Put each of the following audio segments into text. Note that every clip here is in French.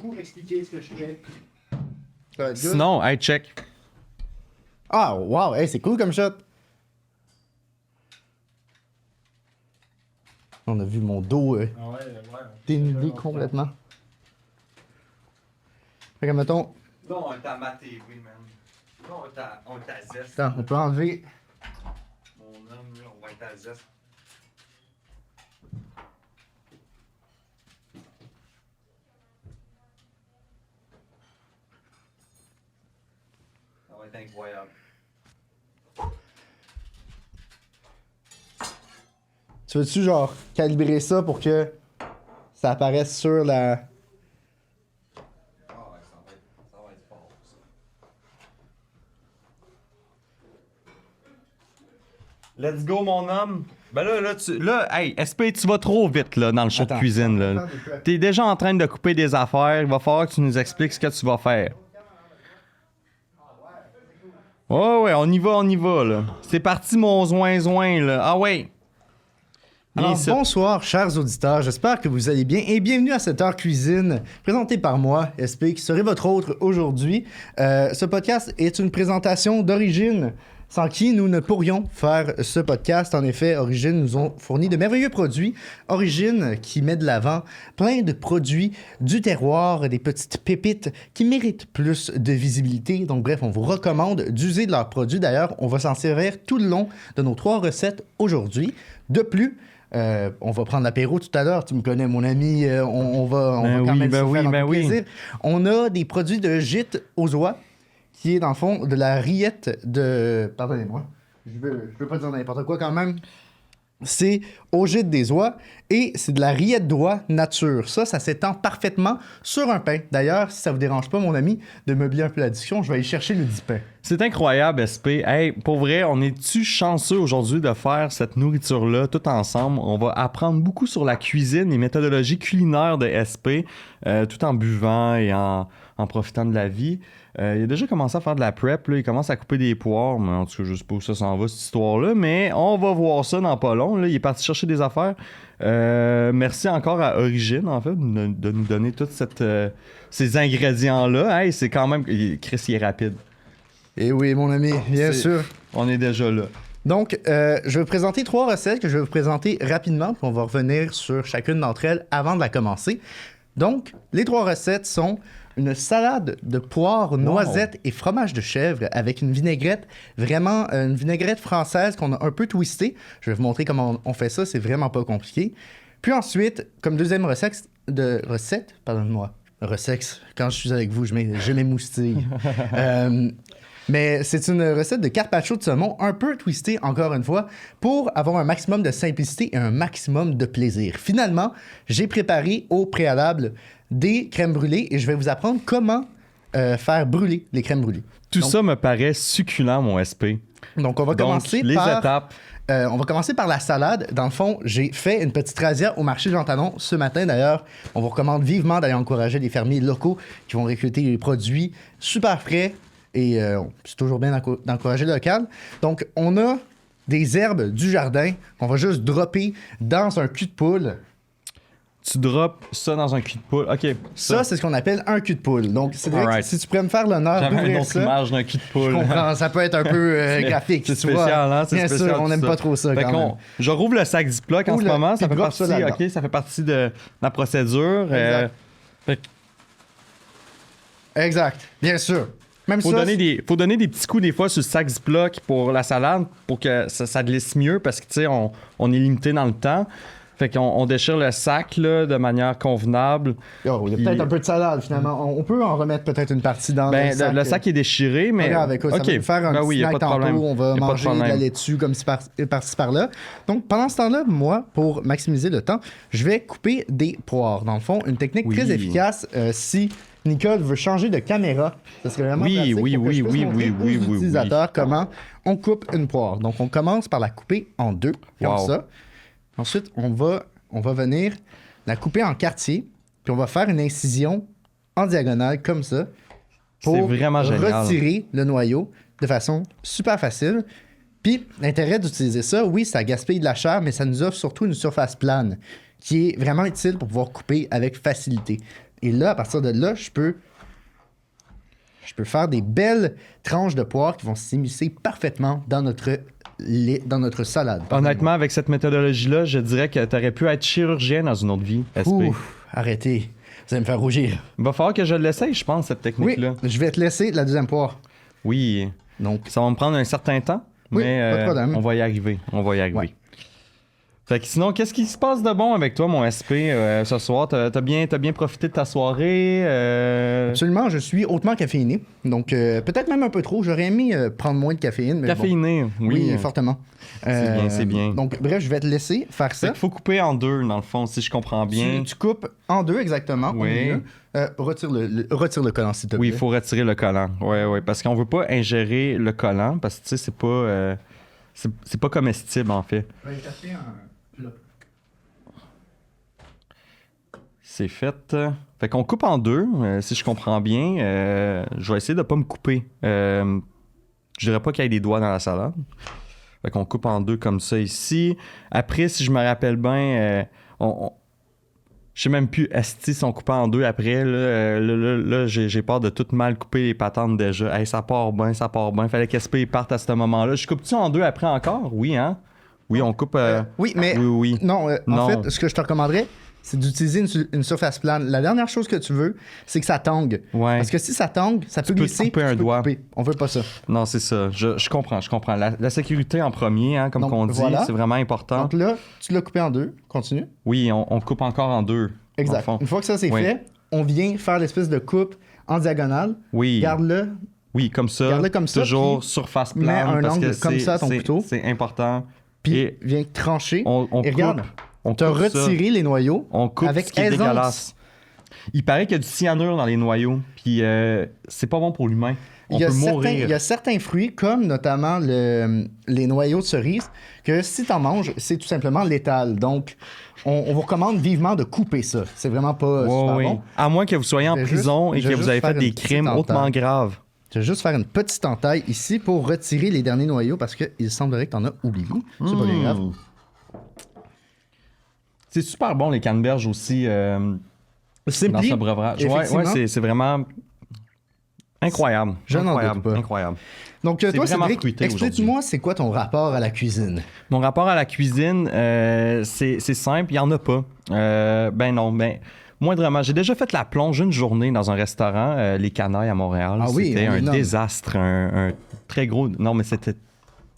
pour expliquer ce que je fais. Sinon, hey, check. Ah, wow, hey, c'est cool comme shot. On a vu mon dos dénudé complètement. Fait que mettons. Non, on est à ma TV, man. Non, on est à Zest. Attends, on peut enlever. Mon homme, là, on va être à Zest. Ça va être incroyable. Tu veux-tu genre calibrer ça pour que ça apparaisse sur la. Ah ouais, ça va être fort, ça. Let's go, mon homme. Ben là, hey, SP, tu vas trop vite là, dans le show de cuisine. Là. T'es déjà en train de couper des affaires. Il va falloir que tu nous expliques ce que tu vas faire. Ouais, on y va, là. C'est parti, mon zoin, là. Ah ouais. Alors, bonsoir, chers auditeurs. J'espère que vous allez bien et bienvenue à cette heure cuisine présentée par moi, SP, qui serait votre hôte aujourd'hui. Ce podcast est une présentation d'Origine, sans qui nous ne pourrions faire ce podcast. En effet, Origine nous ont fourni de merveilleux produits. Origine qui met de l'avant plein de produits du terroir, des petites pépites qui méritent plus de visibilité. Donc bref, on vous recommande d'user de leurs produits. D'ailleurs, on va s'en servir tout le long de nos 3 recettes aujourd'hui. De plus, on va prendre l'apéro tout à l'heure. Tu me connais, mon ami. On va quand même se faire un peu plaisir. On a des produits de gîte aux oies, qui est dans le fond de la rillette de... Pardonnez-moi. Je veux pas dire n'importe quoi quand même. C'est au gîte des oies et c'est de la rillette d'oie nature. Ça s'étend parfaitement sur un pain. D'ailleurs, si ça vous dérange pas, mon ami, de meubler un peu la discussion, je vais aller chercher le dit pain. C'est incroyable, SP. Hey, pour vrai, on est-tu chanceux aujourd'hui de faire cette nourriture-là tout ensemble? On va apprendre beaucoup sur la cuisine et méthodologies culinaires de SP, tout en buvant et en profitant de la vie. Il a déjà commencé à faire de la prep, là. Il commence à couper des poires, mais en tout cas, je sais pas où ça s'en va, cette histoire-là, mais on va voir ça dans pas long. Là. Il est parti chercher des affaires. Merci encore à Origine, en fait, de nous donner tous ces ingrédients-là. Hey, c'est quand même... Chris, il est rapide. Eh oui, mon ami, bien sûr. On est déjà là. Donc, je vais vous présenter 3 recettes que je vais vous présenter rapidement, puis on va revenir sur chacune d'entre elles avant de la commencer. Donc, les 3 recettes sont une salade de poires, noisettes et fromage de chèvre avec une vinaigrette, vraiment une vinaigrette française qu'on a un peu twistée. Je vais vous montrer comment on fait ça, c'est vraiment pas compliqué. Puis ensuite, comme deuxième recette, quand je suis avec vous, je m'émoustille. Mais c'est une recette de carpaccio de saumon un peu twistée, encore une fois, pour avoir un maximum de simplicité et un maximum de plaisir. Finalement, j'ai préparé au préalable des crèmes brûlées et je vais vous apprendre comment faire brûler les crèmes brûlées. Tout ça me paraît succulent, mon SP. Donc, on va commencer par la salade. Dans le fond, j'ai fait une petite razzia au marché Jean Talon ce matin. D'ailleurs, on vous recommande vivement d'aller encourager les fermiers locaux qui vont récolter les produits super frais. Et c'est toujours bien d'encourager le local. Donc, on a des herbes du jardin qu'on va juste dropper dans un cul de poule. Tu drops ça dans un cul de poule. OK. Ça, c'est ce qu'on appelle un cul de poule. Donc, c'est vrai que si tu pourrais me faire l'honneur d'ouvrir ça... J'avais une autre image d'un cul de poule. Je comprends, ça peut être un peu graphique. C'est spécial, hein? C'est bien spécial, sûr, on n'aime pas trop ça quand même. Je rouvre le sac Ziploc en ce moment. Ça fait partie de la procédure. Exact, bien sûr. Même faut donner des petits coups des fois sur le sac Ziploc pour la salade pour que ça glisse mieux parce que tu sais on est limité dans le temps. Fait qu'on déchire le sac là, de manière convenable. Oh, il y a peut-être un peu de salade finalement. On peut en remettre peut-être une partie dans le sac. Le sac est déchiré, mais... Regarde, écoute, ça va nous faire un petit snack tantôt. On va manger de la laitue comme par-ci par-là. Donc pendant ce temps-là, moi, pour maximiser le temps, je vais couper des poires. Dans le fond, une technique très efficace si Nicole veut changer de caméra. Ça serait vraiment pratique pour que je puisse montrer aux utilisateurs comment on coupe une poire. Donc on commence par la couper en 2, comme ça. Ensuite, on va venir la couper en quartiers, puis on va faire une incision en diagonale comme ça pour retirer le noyau de façon super facile. Puis, l'intérêt d'utiliser ça, oui, ça gaspille de la chair, mais ça nous offre surtout une surface plane qui est vraiment utile pour pouvoir couper avec facilité. Et là, à partir de là, je peux faire des belles tranches de poire qui vont s'immiscer parfaitement dans notre salade. Honnêtement, avec cette méthodologie-là, je dirais que tu aurais pu être chirurgien dans une autre vie, SP. Ouf, arrêtez. Vous allez me faire rougir. Il va falloir que je l'essaye, je pense, cette technique-là. Oui, je vais te laisser la deuxième poire. Oui. Donc, ça va me prendre un certain temps, oui, mais pas de problème. on va y arriver. Ouais. Fait que sinon, qu'est-ce qui se passe de bon avec toi, mon SP, ce soir? T'as bien profité de ta soirée? Absolument, je suis hautement caféiné. Donc, peut-être même un peu trop. J'aurais aimé prendre moins de caféine. Mais caféiné, bon. oui. Oui, fortement. C'est bien. Donc, bref, je vais te laisser faire ça. Fait qu'il faut couper en deux, dans le fond, si je comprends bien. Tu coupes en deux, exactement. Oui. Retire le collant, s'il te plaît. Oui, il faut retirer le collant. Oui, parce qu'on veut pas ingérer le collant, parce que, tu sais, c'est pas... c'est pas comestible, en fait. Je vais chercher un plat. C'est fait. Fait qu'on coupe en deux, si je comprends bien. Je vais essayer de pas me couper. Je dirais pas qu'il y ait des doigts dans la salade. Fait qu'on coupe en deux comme ça ici. Après, si je me rappelle bien, je sais même plus si on coupe en deux après. Là, j'ai peur de tout mal couper les patentes déjà. Hey, ça part bien. Fallait qu'SP parte à ce moment-là. Je coupe-tu en deux après encore? Oui, hein? Oui, on coupe... Oui, mais... Oui. Non, en fait, ce que je te recommanderais, c'est d'utiliser une surface plane. La dernière chose que tu veux, c'est que ça tangue. Ouais. Parce que si ça tangue, ça peut peux glisser. te couper un doigt. On veut pas ça. Non, c'est ça. Je comprends. La sécurité en premier, hein, comme Donc, on dit, voilà. c'est vraiment important. Donc là, tu l'as coupé en deux. Continue. Oui, on coupe encore en deux. Exact. Une fois que ça c'est fait, on vient faire l'espèce de coupe en diagonale. Oui. Garde-le. Oui, comme ça. Garde-le comme ça. Toujours surface plane. Mets un parce angle que comme ça à ton couteau. C'est important. Puis viens trancher. On et regarde. On tu as retiré les noyaux on coupe avec ce qui est aisance. dégueulasse. Il paraît qu'il y a du cyanure dans les noyaux. Puis c'est pas bon pour l'humain. On peut mourir. Il y a certains fruits, comme notamment les noyaux de cerise, que si tu en manges, c'est tout simplement létal. Donc, on vous recommande vivement de couper ça. C'est vraiment pas super bon. À moins que vous soyez en prison et que vous avez fait des crimes hautement graves. Je vais juste faire une petite entaille ici pour retirer les derniers noyaux parce qu'il semblerait que tu en as oublié. C'est pas bien grave. C'est super bon, les canneberges aussi. Dans ce breuvage. Ouais, c'est vraiment incroyable. Je n'en doute pas. Incroyable. Donc, toi, Cédric, explique-moi, c'est quoi ton rapport à la cuisine? Mon rapport à la cuisine, c'est simple, il n'y en a pas. Moindrement. J'ai déjà fait la plonge une journée dans un restaurant, Les Canailles à Montréal. C'était un désastre, un très gros... Non, mais c'était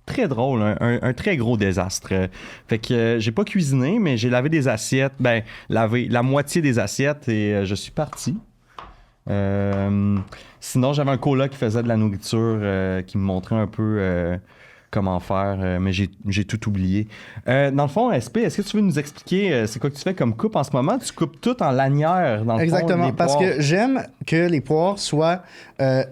très drôle, un très gros désastre. Fait que j'ai pas cuisiné, mais j'ai lavé des assiettes. Lavé la moitié des assiettes et je suis parti. Sinon, j'avais un coloc qui faisait de la nourriture, qui me montrait un peu comment faire, mais j'ai tout oublié. Dans le fond, SP, est-ce que tu veux nous expliquer c'est quoi que tu fais comme coupe en ce moment? Tu coupes tout en lanière, dans le fond. Exactement, parce que j'aime que les poires soient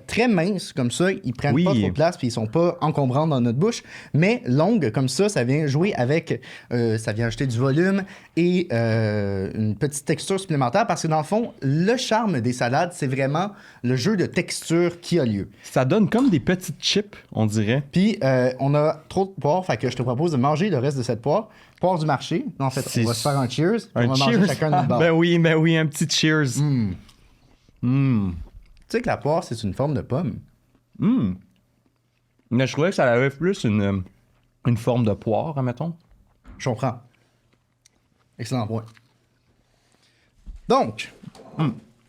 très minces, comme ça, ils prennent pas trop de place, puis ils sont pas encombrants dans notre bouche, mais longues, comme ça vient jouer avec, ça vient ajouter du volume et une petite texture supplémentaire, parce que dans le fond, le charme des salades, c'est vraiment le jeu de texture qui a lieu. Ça donne comme des petites chips, on dirait. Puis, on a trop de poires, fait que je te propose de manger le reste de cette poire. Poire du marché. En fait, on va se faire un cheers. On va manger chacun notre barre. Ben oui, un petit cheers. Tu sais que la poire, c'est une forme de pomme. Mais je trouvais que ça avait plus une forme de poire, admettons. Je comprends. Excellent point. Donc,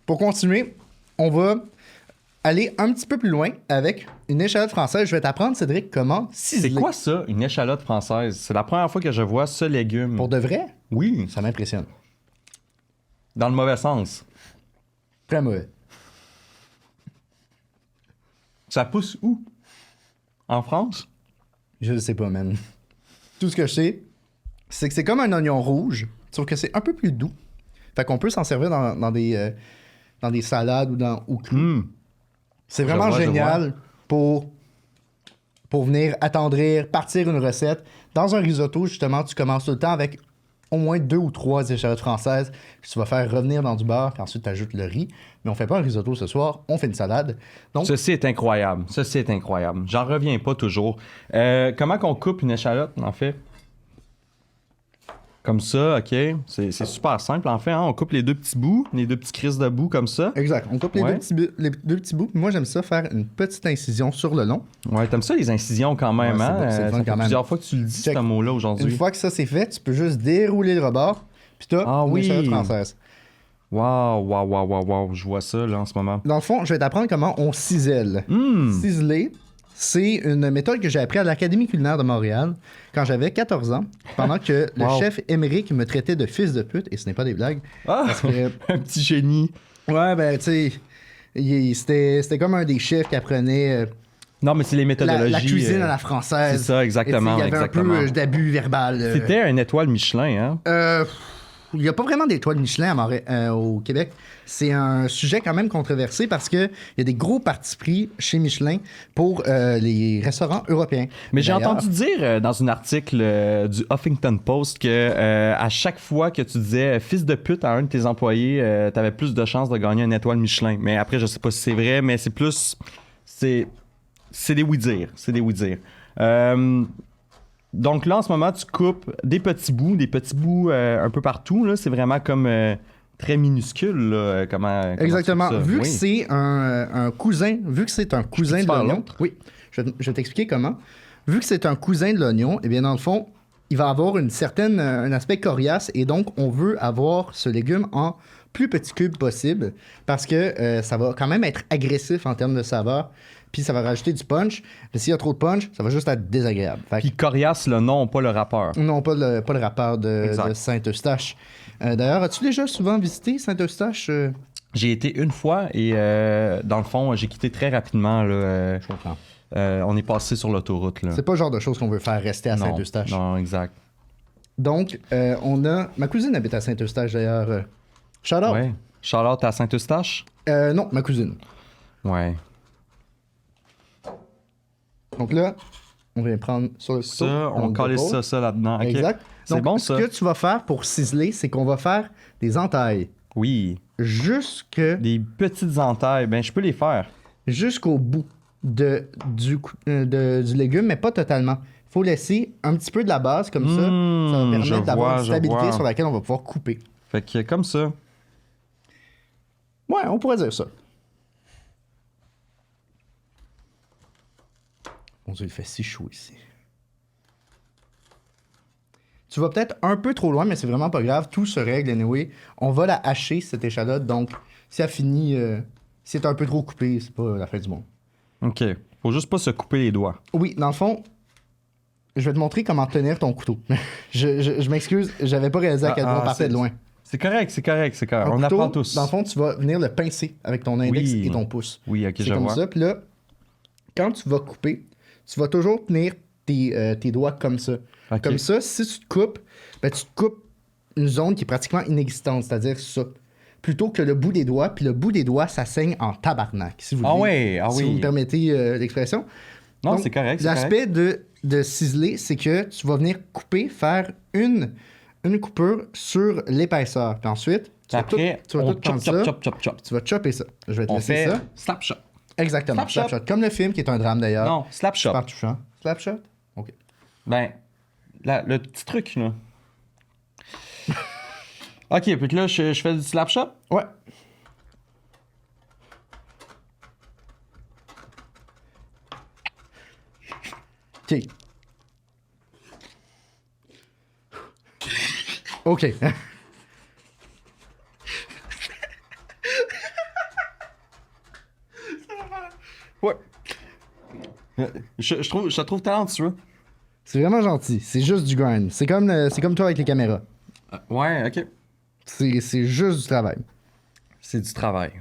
pour continuer, on va aller un petit peu plus loin avec une échalote française. Je vais t'apprendre, Cédric, comment ciseler. C'est quoi ça, une échalote française? C'est la première fois que je vois ce légume. Pour de vrai? Oui. Ça m'impressionne. Dans le mauvais sens. Très mauvais. Ça pousse où? En France? Je ne sais pas, man. Tout ce que je sais, c'est que c'est comme un oignon rouge, sauf que c'est un peu plus doux. Fait qu'on peut s'en servir dans des salades ou cru. C'est vraiment génial pour venir attendrir, partir une recette. Dans un risotto, justement, tu commences tout le temps avec au moins 2 ou 3 échalotes françaises que tu vas faire revenir dans du beurre, puis ensuite tu ajoutes le riz. Mais on fait pas un risotto ce soir, on fait une salade. Donc... Ceci est incroyable. J'en reviens pas toujours. Comment qu'on coupe une échalote, en fait? Comme ça, OK. C'est super simple, en fait. Hein? On coupe les deux petits bouts, les deux petits crises de bout comme ça. Exact. On coupe les deux petits bouts. Moi, j'aime ça faire une petite incision sur le long. Ouais, t'aimes ça, les incisions quand même, ouais, hein? C'est fun quand même. Plusieurs fois que tu le dis, ce mot-là, aujourd'hui. Une fois que ça, c'est fait, tu peux juste dérouler le rebord, puis t'as une échalote française. Wow. Je vois ça, là, en ce moment. Dans le fond, je vais t'apprendre comment on cisèle. Ciseler, c'est une méthode que j'ai appris à l'Académie culinaire de Montréal quand j'avais 14 ans, pendant que le chef Émeric me traitait de fils de pute, et ce n'est pas des blagues. Parce que... un petit génie. Ouais, ben, tu sais, c'était comme un des chefs qui apprenait... non, mais c'est les méthodologies. La cuisine à la française. C'est ça, exactement. Il y avait un peu d'abus verbal. C'était une étoile Michelin, hein? Il n'y a pas vraiment d'étoile Michelin au Québec. C'est un sujet quand même controversé parce qu'il y a des gros partis pris chez Michelin pour les restaurants européens. Mais j'ai entendu dire dans un article du Huffington Post que à chaque fois que tu disais fils de pute à un de tes employés, tu avais plus de chances de gagner une étoile Michelin. Mais après, je sais pas si c'est vrai, mais c'est plus... C'est des oui-dire. C'est des oui-dire. Donc là, en ce moment, tu coupes des petits bouts un peu partout. Là. C'est vraiment comme très minuscule. Là, comment exactement. Vu que c'est un cousin, de l'oignon... Oui, je vais t'expliquer comment. Vu que c'est un cousin de l'oignon, eh bien, dans le fond, il va avoir un aspect coriace et donc, on veut avoir ce légume en plus petits cubes possible parce que ça va quand même être agressif en termes de saveur. Puis ça va rajouter du punch. Mais s'il y a trop de punch, ça va juste être désagréable. Puis coriace, le nom, pas le rappeur. Non, pas le rappeur de Saint-Eustache. D'ailleurs, as-tu déjà souvent visité Saint-Eustache? J'ai été une fois et dans le fond, j'ai quitté très rapidement. Là, je comprends. On est passé sur l'autoroute. Là. C'est pas le genre de choses qu'on veut faire rester à Saint-Eustache. Non, exact. Donc, on a... Ma cousine habite à Saint-Eustache, d'ailleurs. Shout-out. Ouais. Shout-out à Saint-Eustache? Non, ma cousine. Ouais. Donc là, on vient prendre sur le couteau. Ça, on calisse ça là-dedans. Okay. Exact. C'est donc, bon, ça. Ce que tu vas faire pour ciseler, c'est qu'on va faire des entailles. Oui. Des petites entailles. Ben, je peux les faire. Jusqu'au bout du légume, mais pas totalement. Il faut laisser un petit peu de la base, comme ça. Ça va permettre d'avoir une stabilité sur laquelle on va pouvoir couper. Fait que comme ça. Ouais, on pourrait dire ça. Mon Dieu, il fait si chaud ici. Tu vas peut-être un peu trop loin, mais c'est vraiment pas grave. Tout se règle anyway. On va la hacher, cette échalote. Donc, si elle finit... si c'est un peu trop coupé, c'est pas la fin du monde. OK. Faut juste pas se couper les doigts. Oui, dans le fond, je vais te montrer comment tenir ton couteau. je m'excuse, j'avais pas réalisé à quel point on partait de loin. C'est correct. On couteau, apprend tous. Dans le fond, tu vas venir le pincer avec ton index et ton pouce. Oui, OK, c'est comme ça. Puis là, quand tu vas couper, tu vas toujours tenir tes doigts comme ça. Okay. Comme ça, si tu te coupes, ben, tu te coupes une zone qui est pratiquement inexistante, c'est-à-dire ça. Plutôt que le bout des doigts, puis le bout des doigts, ça saigne en tabarnak, si vous vous me permettez l'expression. Non, donc, c'est correct. L'aspect de ciseler, c'est que tu vas venir couper, faire une coupure sur l'épaisseur. Puis ensuite, tu vas tout prendre ça. Tu vas chopper ça. Je vais te laisser ça. Slap shot. Exactement. Slap shot. Comme le film qui est un drame d'ailleurs. Non, slap shot. Super touchant. Slap shot? OK. Ben, le petit truc, là. OK, puis là, je fais du slap shot? Ouais. OK. OK. Ouais. Je te trouve talentueux. C'est vraiment gentil. C'est juste du grind. C'est comme toi avec les caméras. Ouais, OK. C'est juste du travail. C'est du travail.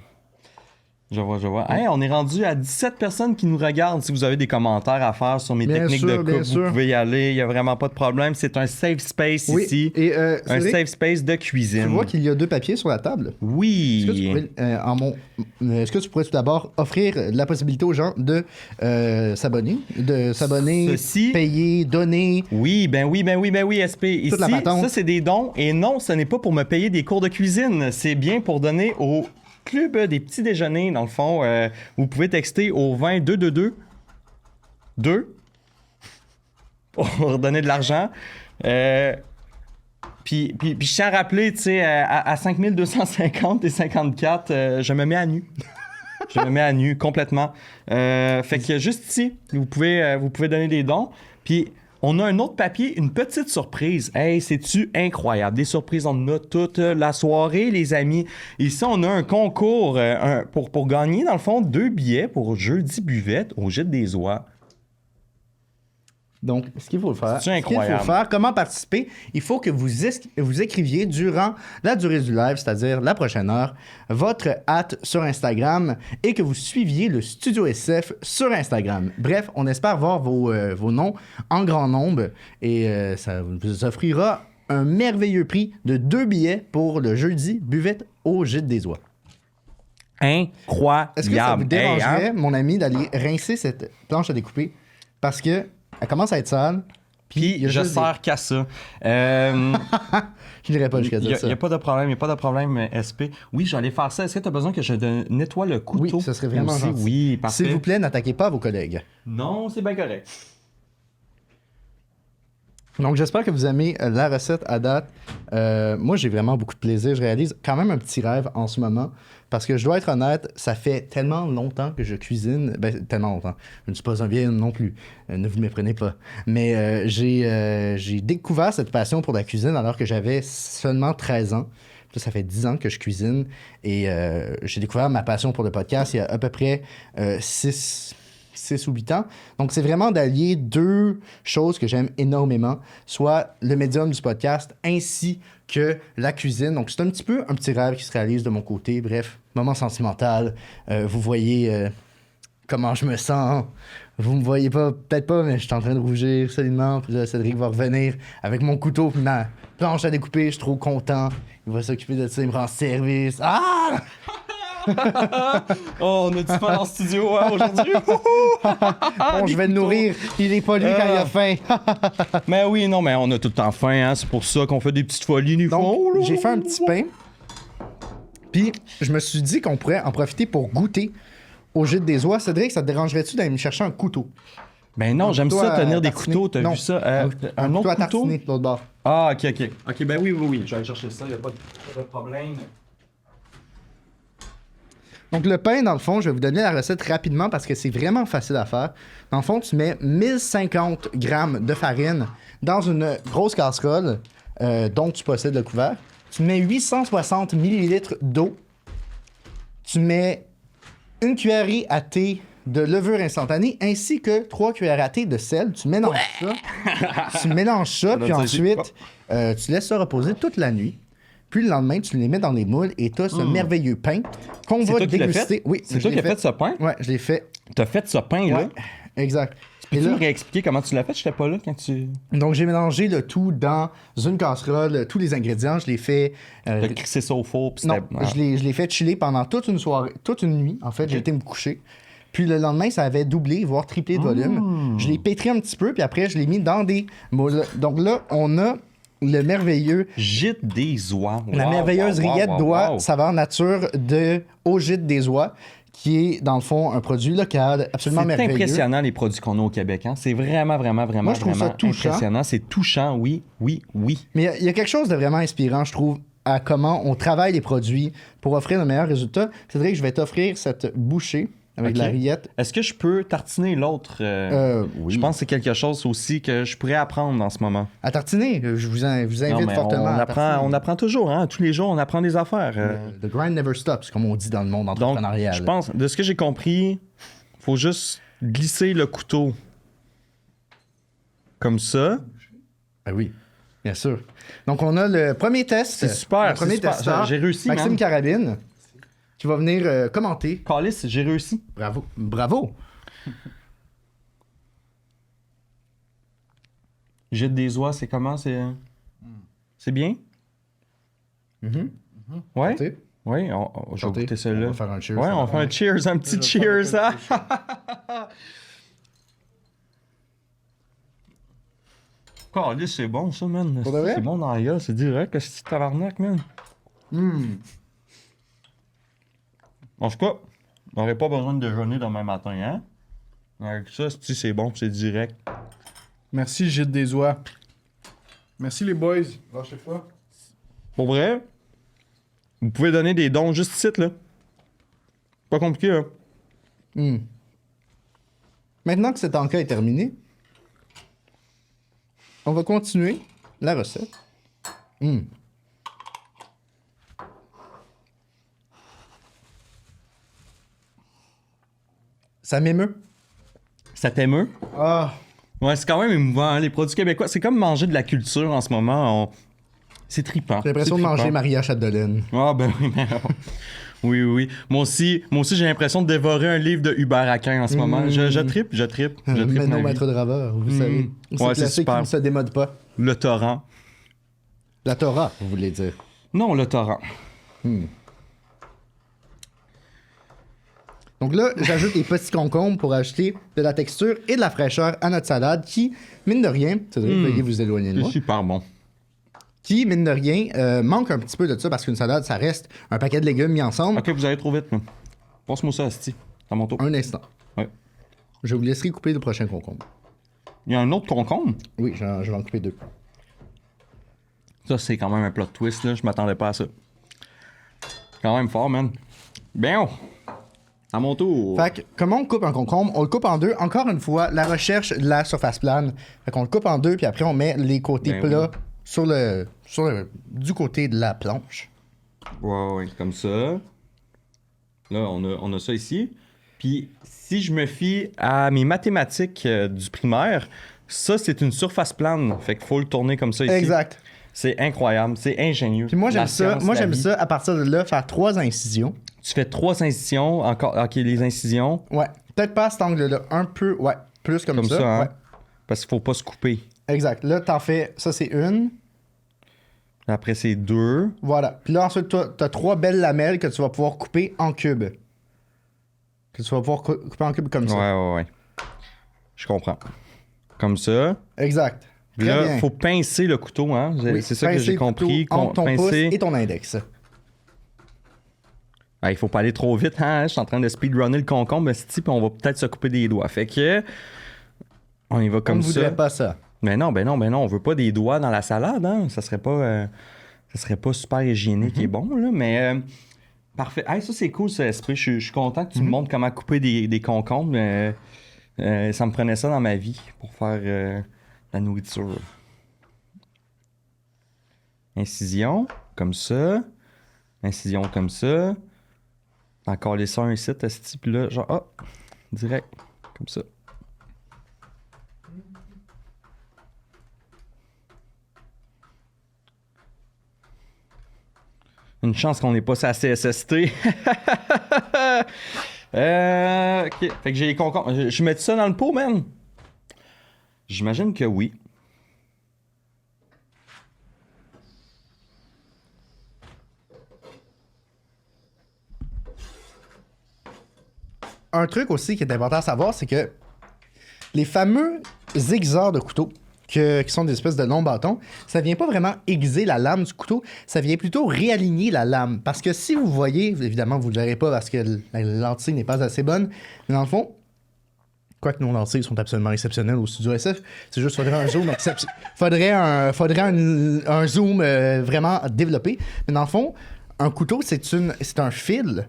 Je vois. Hey, on est rendu à 17 personnes qui nous regardent. Si vous avez des commentaires à faire sur mes techniques de coupe, vous pouvez y aller. Il n'y a vraiment pas de problème. C'est un safe space ici. Et un safe space de cuisine. Tu vois qu'il y a 2 papiers sur la table? Oui. Est-ce que tu pourrais tout d'abord offrir la possibilité aux gens de s'abonner? Payer, donner? Oui, SP. Ici, ça, c'est des dons. Et non, ce n'est pas pour me payer des cours de cuisine. C'est bien pour donner au club des petits déjeuners, dans le fond. Vous pouvez texter au 20 222 2 pour donner de l'argent. Puis Puis je tiens à rappeler, tu sais, à 5250 et 54, je me mets à nu. Je me mets à nu complètement. Fait que juste ici, vous pouvez donner des dons. Puis on a un autre papier, une petite surprise. Hey, c'est-tu incroyable? Des surprises, on en a toute la soirée, les amis. Ici, on a un concours pour gagner, dans le fond, 2 billets pour jeudi buvette au Gîte des Oies. Donc, ce qu'il faut faire, C'est incroyable. comment participer, il faut que vous écriviez durant la durée du live, c'est-à-dire la prochaine heure, votre hâte sur Instagram et que vous suiviez le Studio SF sur Instagram. Bref, on espère voir vos noms en grand nombre et ça vous offrira un merveilleux prix de 2 billets pour le jeudi buvette au Gîte des Oies. Incroyable. Est-ce que ça vous dérangerait, mon ami, d'aller rincer cette planche à découper? Parce que elle commence à être sale. Puis je sers qu'à ça. Je n'irai pas jusqu'à dire ça. Il n'y a pas de problème, SP. Oui, j'allais faire ça. Est-ce que tu as besoin que je nettoie le couteau? Oui, ça serait vraiment aussi? gentil. Oui, parfait. S'il vous plaît, n'attaquez pas vos collègues. Non, c'est bien correct. Donc, j'espère que vous aimez la recette à date. Moi, j'ai vraiment beaucoup de plaisir. Je réalise quand même un petit rêve en ce moment. Parce que je dois être honnête, ça fait tellement longtemps que je cuisine. Ben, tellement longtemps. Je ne suis pas un vieil non plus. Ne vous méprenez pas. Mais j'ai découvert cette passion pour la cuisine alors que j'avais seulement 13 ans. Puis ça fait 10 ans que je cuisine. Et j'ai découvert ma passion pour le podcast il y a à peu près 6 ou 8 ans. Donc, c'est vraiment d'allier 2 choses que j'aime énormément, soit le médium du podcast ainsi que la cuisine. Donc, c'est un petit rêve qui se réalise de mon côté. Bref, moment sentimental. Vous voyez comment je me sens. Vous me voyez pas, peut-être pas, mais je suis en train de rougir solidement. Puis là, Cédric va revenir avec mon couteau puis ma planche à découper. Je suis trop content. Il va s'occuper de ça, il me rend service. Ah! Oh, on a du fun en studio aujourd'hui. Bon, je vais le nourrir. Il est pas lui quand il a faim. Mais oui, non, mais on a tout le temps faim, hein. C'est pour ça qu'on fait des petites folies. Donc, j'ai fait un petit pain. Puis, je me suis dit qu'on pourrait en profiter pour goûter au Gîte des Oies. Cédric, ça te dérangerait-tu d'aller me chercher un couteau? Ben non, j'aime ça, tenir des tartiner. couteaux. T'as Non. vu ça? Un autre couteau à couteau? tartiner de l'autre bord. Ah, ok. Ok, ben oui. Je vais aller chercher ça, il n'y a pas de problème. Donc, le pain, dans le fond, je vais vous donner la recette rapidement parce que c'est vraiment facile à faire. Dans le fond, tu mets 1050 grammes de farine dans une grosse casserole dont tu possèdes le couvert. Tu mets 860 millilitres d'eau. Tu mets une cuillerée à thé de levure instantanée ainsi que 3 cuillères à thé de sel. Tu mélanges ça. Tu mélanges ça, puis ensuite, tu laisses ça reposer toute la nuit. Puis le lendemain, tu les mets dans les moules et tu as ce merveilleux pain qu'on va déguster. Oui, c'est toi qui as fait ce pain? Ouais, je l'ai fait. T'as fait ce pain-là? Ouais, exact. Peux-tu me réexpliquer comment tu l'as fait? J'étais pas là quand tu... Donc, j'ai mélangé le tout dans une casserole, tous les ingrédients. Je l'ai fait... T'as crissé ça au four, puis non, c'était... je l'ai fait chiller pendant toute une soirée, toute une nuit. En fait, j'ai été me coucher. Puis le lendemain, ça avait doublé, voire triplé de volume. Je l'ai pétri un petit peu, puis après, je l'ai mis dans des moules. Donc là, on a le merveilleux... Gîte des Oies. La merveilleuse rillette d'oie saveur nature au Gîte des Oies, qui est, dans le fond, un produit local absolument merveilleux. C'est impressionnant, les produits qu'on a au Québec. Hein? C'est vraiment Moi, je trouve ça touchant. impressionnant. C'est touchant, oui. Mais il y a quelque chose de vraiment inspirant, je trouve, à comment on travaille les produits pour offrir le meilleur résultat. Cédric, je vais t'offrir cette bouchée avec de la rillette. Est-ce que je peux tartiner l'autre? Oui. Je pense que c'est quelque chose aussi que je pourrais apprendre en ce moment. À tartiner, je vous invite fortement à tartiner. On apprend toujours, hein? Tous les jours, on apprend des affaires. The grind never stops, comme on dit dans le monde entrepreneurial. Donc, je pense, de ce que j'ai compris, faut juste glisser le couteau comme ça. Ben oui, bien sûr. Donc, on a le premier test. C'est super. Le premier testeur, j'ai réussi, Maxime man. Carabine, qui va venir commenter. Calice, j'ai réussi. Bravo. Gîte des Oies, c'est comment? C'est bien? Ouais? Santé. Oui, je vais goûter celle-là. On va faire un cheers. Ouais, on fait un cheers, un petit cheers. Hein? Calice, c'est bon ça, man. Pour de vrai? C'est bon dans la gueule, c'est direct, que c'est tabarnak, man. En tout cas, on n'aurait pas besoin de déjeuner demain matin, hein? Avec ça, c'est bon, c'est direct. Merci, Gîte des Oies. Merci, les boys. Lâchez pas. Pour vrai, vous pouvez donner des dons juste ici, là. Pas compliqué, hein. Maintenant que cet encas est terminé, on va continuer la recette. Ça m'émeut. Ça t'émeut? Ah, Ouais, c'est quand même émouvant, hein, les produits québécois. C'est comme manger de la culture en ce moment. C'est trippant. j'ai l'impression de manger Maria Chapdelaine. Ah, ben oui, mais... Oui, oui, oui. Moi aussi j'ai l'impression de dévorer un livre de Hubert Aquin en ce moment. Je trippe. Je trippe Mais non, ma vie. maître de raveur, vous savez. C'est Ouais, c'est classique super. qui ne se démode pas. Le torrent. La Torah, vous voulez dire. Non, le torrent. Donc là, j'ajoute les petits concombres pour ajouter de la texture et de la fraîcheur à notre salade qui, mine de rien, veuillez vous éloigner de C'est moi, super bon. qui, mine de rien, manque un petit peu de ça parce qu'une salade, ça reste un paquet de légumes mis ensemble. Ok, vous allez trop vite, là. Passe-moi ça, Asti. À mon tour. Un instant. Ouais. Je vous laisserai couper le prochain concombre. Il y a un autre concombre. Oui, je vais en couper 2. Ça, c'est quand même un plot twist, là. Je m'attendais pas à ça. Quand même fort, man. Bien. À mon tour. Fait que, comment on coupe un concombre? On le coupe en 2. Encore une fois, la recherche de la surface plane. Fait qu'on le coupe en 2, puis après, on met les côtés Ben plats du côté de la planche. Ouais, comme ça. Là, on a ça ici. Puis, si je me fie à mes mathématiques du primaire, ça, c'est une surface plane. Fait qu'il faut le tourner comme ça ici. Exact. C'est incroyable. C'est ingénieux. Puis moi, j'aime La ça. science, Moi, la j'aime vie. ça, à partir de là, faire 3 incisions. Tu fais 3 incisions. Encore. Ok, les incisions. Ouais. Peut-être pas à cet angle-là. Un peu, ouais. Plus comme ça. Hein? Ouais. Parce qu'il faut pas se couper. Exact. Là, t'en fais. Ça, c'est une. Après, c'est 2. Voilà. Puis là, ensuite, t'as 3 belles lamelles que tu vas pouvoir couper en cubes. Que tu vas pouvoir couper en cubes comme ça. Ouais. Je comprends. Comme ça. Exact. Très Là, bien. faut pincer le couteau, hein? Oui, C'est ça que pincer j'ai le compris. couteau entre ton pouce Pincer. et ton index. Il faut pas aller trop vite, hein? Je suis en train de speedrunner le concombre, puis on va peut-être se couper des doigts. Fait que. On y va On comme ne ça. voudrait pas ça. Ben non, on veut pas des doigts dans la salade, hein? Ça serait pas super hygiénique et bon, là, mais. Parfait. Hey, ça, c'est cool, ce esprit. Je suis content que tu me montres comment couper des concombres. Ça me prenait ça dans ma vie pour faire la nourriture. Incision, comme ça. Incision, comme ça. Encore les ça un site à ce type-là. Genre, direct. Comme ça. Une chance qu'on n'est pas sur la CSST. Ok. Fait que j'ai les concombres. Je mets ça dans le pot, man? J'imagine que oui. Un truc aussi qui est important à savoir, c'est que les fameux aiguiseurs de couteau, qui sont des espèces de longs bâtons, ça vient pas vraiment aiguiser la lame du couteau, ça vient plutôt réaligner la lame. Parce que si vous voyez, évidemment, vous le verrez pas parce que la lentille n'est pas assez bonne, mais dans le fond, quoique nos lentilles sont absolument exceptionnelles au studio SF, c'est juste faudrait un zoom faudrait un zoom vraiment développé. Mais dans le fond, un couteau, c'est un fil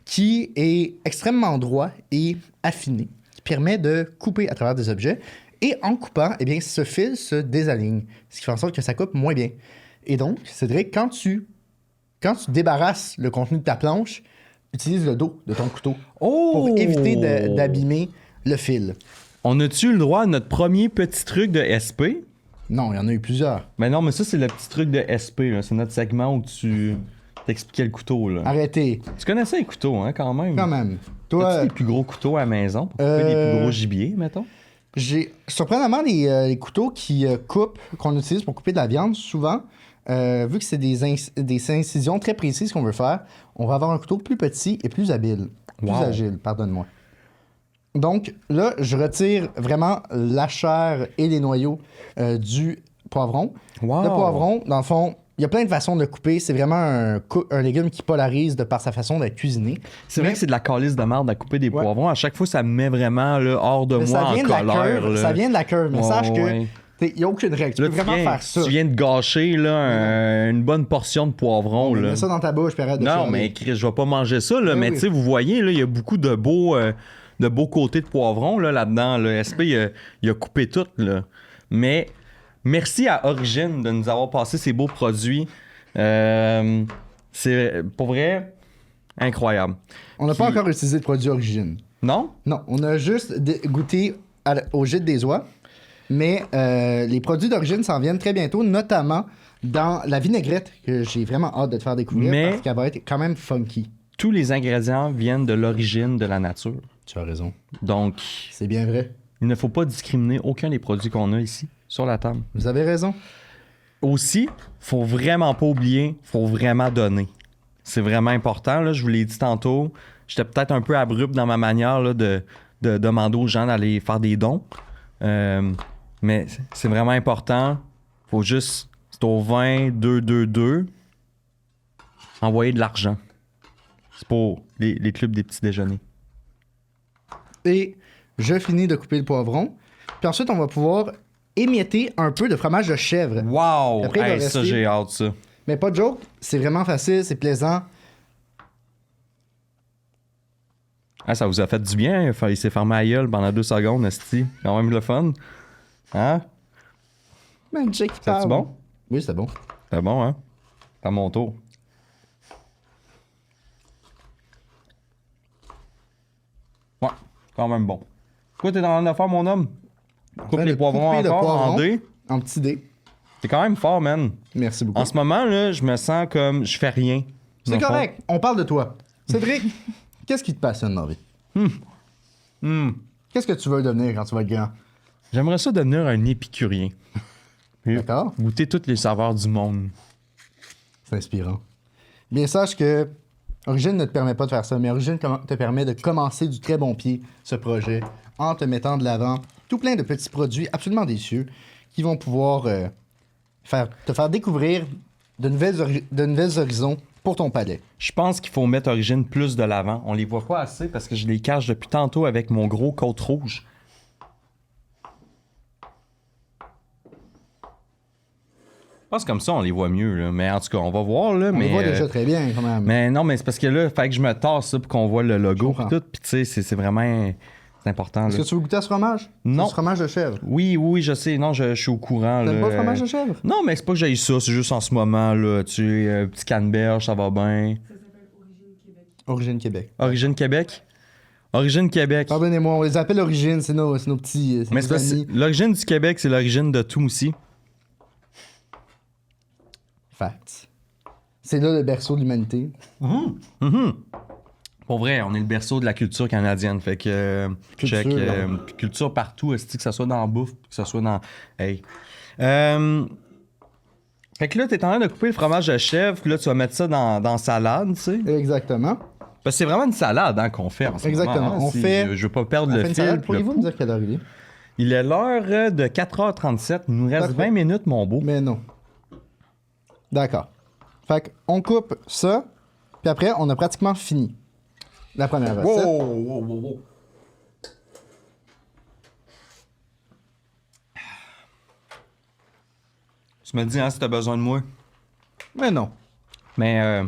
qui est extrêmement droit et affiné, qui permet de couper à travers des objets. Et en coupant, eh bien, ce fil se désaligne, ce qui fait en sorte que ça coupe moins bien. Et donc, Cédric, quand tu débarrasses le contenu de ta planche, utilise le dos de ton couteau pour éviter d'abîmer le fil. On a-tu eu le droit à notre premier petit truc de SP? Non, il y en a eu plusieurs. Mais non, mais ça, c'est le petit truc de SP. Là. C'est notre segment où tu t'expliquais le couteau. Là. Arrêtez. Tu connaissais les couteaux, hein, quand même? Quand même. Toi, As-tu les plus gros couteaux à la maison pour couper les plus gros gibiers, mettons? j'ai surprenamment les couteaux qui coupent, qu'on utilise pour couper de la viande, souvent, vu que c'est des incisions très précises qu'on veut faire, on va avoir un couteau plus petit et plus habile. Plus agile, pardonne-moi. Donc là, je retire vraiment la chair et les noyaux du poivron. Wow. Le poivron, dans le fond, il y a plein de façons de le couper. C'est vraiment un légume qui polarise de par sa façon d'être cuisiné. C'est vrai que c'est de la calice de merde à couper des poivrons. À chaque fois, ça me met vraiment là, hors de moi en colère. Ça vient de la curve, mais sache que Il n'y a aucune règle. Tu Là, peux vraiment faire ça. Tu viens de gâcher là, une bonne portion de poivron. Là. Mets ça dans ta bouche, puis arrête de Non, chialer. mais Chris, je vais pas manger ça, là. Oui, mais oui. tu sais, vous voyez, là, il y a beaucoup de beaux côtés de poivron là-dedans. Là. SP, il a coupé tout. Là. Mais merci à Origine de nous avoir passé ces beaux produits. C'est, pour vrai, incroyable. On n'a pas encore utilisé de produit Origine. Non? Non, on a juste goûté au gîte des oies. Mais les produits d'Origine s'en viennent très bientôt, notamment dans la vinaigrette, que j'ai vraiment hâte de te faire découvrir Mais- parce qu'elle va être quand même funky. Tous les ingrédients viennent de l'origine de la nature. Tu as raison. Donc, C'est bien vrai. il ne faut pas discriminer aucun des produits qu'on a ici sur la table. Vous avez raison. Aussi, faut vraiment pas oublier, faut vraiment donner. C'est vraiment important, là, je vous l'ai dit tantôt. J'étais peut-être un peu abrupt dans ma manière là, de demander aux gens d'aller faire des dons. Mais c'est vraiment important. Faut juste, c'est au 20-222, envoyer de l'argent. C'est pour les clubs des petits déjeuners. Et je finis de couper le poivron. Puis ensuite, on va pouvoir émietter un peu de fromage de chèvre. Wow! Après, il va Hey, ça, rester- j'ai hâte, ça. Mais pas de joke, c'est vraiment facile, c'est plaisant. Ah, ça vous a fait du bien. Il s'est fermé à gueule pendant 2 secondes, esti. Quand même le fun. Hein? Man, Jake, C'est bon? Oui, c'est bon. C'est bon, hein? C'est à mon tour. Ouais, quand même bon. Quoi, t'es en train de faire, mon homme? Coupe train les de poivrons couper le encore en poivron. dés. En petit dé. T'es quand même fort, man. Merci beaucoup. En ce moment, là, je me sens comme je fais rien. C'est Dans le fond. correct, on parle de toi. Cédric, qu'est-ce qui te passionne dans la vie? Qu'est-ce que tu veux devenir quand tu vas être grand? J'aimerais ça devenir un épicurien. D'accord? Goûter toutes les saveurs du monde. C'est inspirant. Bien, sache que Origine ne te permet pas de faire ça, mais Origine te permet de commencer du très bon pied ce projet en te mettant de l'avant tout plein de petits produits absolument délicieux qui vont pouvoir te faire découvrir de nouvelles horizons pour ton palais. Je pense qu'il faut mettre Origine plus de l'avant. On les voit pas assez parce que je les cache depuis tantôt avec mon gros côte rouge. Je pense comme ça, on les voit mieux. Là. Mais en tout cas, on va voir. Là, On mais, les voit déjà très bien quand même. mais non, mais c'est parce que là, il fait que je me tasse ça pour qu'on voit le logo. comprends. Puis tout. Puis tu sais, c'est vraiment c'est important. Est-ce Là. que tu veux goûter à ce fromage? Non. C'est du fromage de chèvre. Oui, je sais. Non, je suis au courant. T'aimes là. pas le fromage de chèvre? Non, mais c'est pas que j'aille ça. C'est juste en ce moment. Là, tu sais, petit canneberge, ça va bien. Ça s'appelle Origine Québec. Origine Québec. Origine Québec. Origine Québec. Pardonnez-moi, on les appelle Origine, c'est nos petits Mais nos c'est parce amis. que l'origine du Québec, c'est l'origine de tout aussi. Facts. C'est là le berceau de l'humanité. Pour vrai, on est le berceau de la culture canadienne. Fait que Culture, check, là. culture partout, est-ce que ça soit dans la bouffe, que ça soit dans. Hey. Fait que là, t'es en train de couper le fromage de chèvre, puis là, tu vas mettre ça dans salade, tu sais. Exactement. Parce que c'est vraiment une salade hein, qu'on fait en ce Exactement. moment. hein. On Si fait- Je veux pas perdre On le fait une fil. salade. puis le Pourriez-vous me dire quelle heure il est? Il est l'heure de 4h37. Il nous reste Parfait. 20 minutes, mon beau. Mais non. D'accord. Fait qu'on coupe ça, puis après, on a pratiquement fini la première recette. Wow. Tu me dis hein, si t'as besoin de moi. Mais non. Mais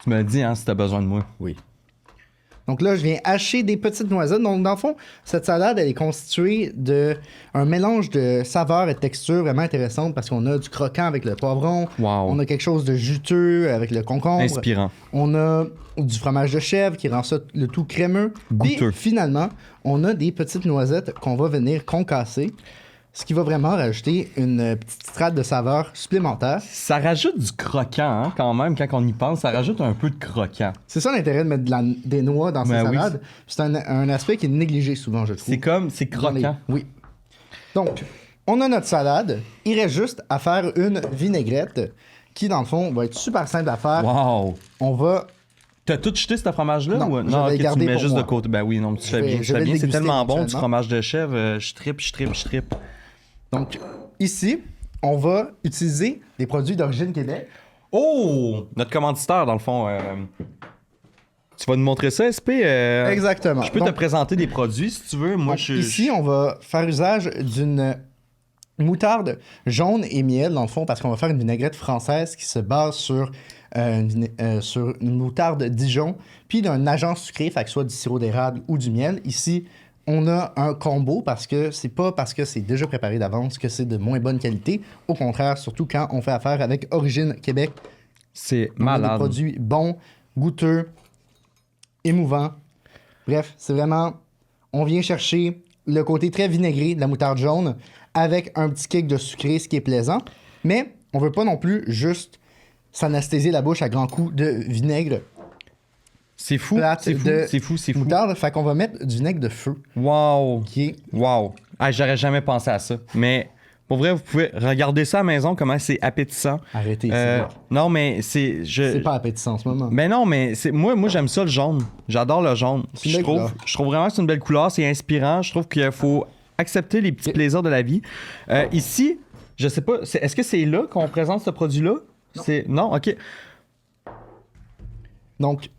tu me dis hein, si t'as besoin de moi. Oui. Donc là, je viens hacher des petites noisettes. Donc, dans le fond, cette salade, elle est constituée d'un mélange de saveurs et de textures vraiment intéressantes parce qu'on a du croquant avec le poivron, Wow. on a quelque chose de juteux avec le concombre, Inspirant. on a du fromage de chèvre qui rend ça le tout crémeux. Goûteux. Et finalement, on a des petites noisettes qu'on va venir concasser, ce qui va vraiment rajouter une petite strate de saveur supplémentaire. Ça rajoute du croquant hein, quand même, quand on y pense. Ça rajoute un peu de croquant. C'est ça l'intérêt de mettre des noix dans ces Ben oui. salades. C'est un aspect qui est négligé souvent, je trouve. C'est Dans les- croquant. Oui. Donc, on a notre salade. Il reste juste à faire une vinaigrette qui, dans le fond, va être super simple à faire. Wow. On va... T'as tout jeté ce fromage-là? Non, ou... je vais ok, tu garder le mets pour juste moi. de côté. Ben oui, non, mais tu fais vais- bien. Tu je fais vais bien. C'est déguster tellement bon du éventuellement. fromage de chèvre. Je trippe. Donc, ici, on va utiliser des produits d'origine Québec. Oh! Notre commanditaire, dans le fond. Tu vas nous montrer ça, SP? Exactement. Je peux te Donc, présenter des produits si tu veux. Moi, donc, ici, on va faire usage d'une moutarde jaune et miel, dans le fond, parce qu'on va faire une vinaigrette française qui se base sur une moutarde Dijon, puis d'un agent sucré, fait que soit du sirop d'érable ou du miel. Ici, on a un combo parce que c'est pas parce que c'est déjà préparé d'avance que c'est de moins bonne qualité. Au contraire, surtout quand on fait affaire avec Origine Québec. C'est On a malade. des produits bons, goûteux, émouvants. Bref, c'est vraiment... On vient chercher le côté très vinaigré de la moutarde jaune avec un petit kick de sucré, ce qui est plaisant. Mais on veut pas non plus juste s'anesthésier la bouche à grands coups de vinaigre. C'est fou, Plate c'est fou, de c'est fou, c'est fou. Moutarde, fait qu'on va mettre du vinaigre de feu. Wow. Qui est... Wow. Ah, j'aurais jamais pensé à ça. Mais pour vrai, vous pouvez regarder ça à la maison, comment c'est appétissant. Arrêtez ici. Non, mais c'est... C'est pas appétissant en ce moment. Mais non, mais moi j'aime ça le jaune. J'adore le jaune. C'est une belle couleur. Je trouve vraiment que c'est une belle couleur, c'est inspirant. Je trouve qu'il faut accepter les petits plaisirs de la vie. Ici, je sais pas, est-ce que c'est là qu'on présente ce produit-là? Non, ok. Donc,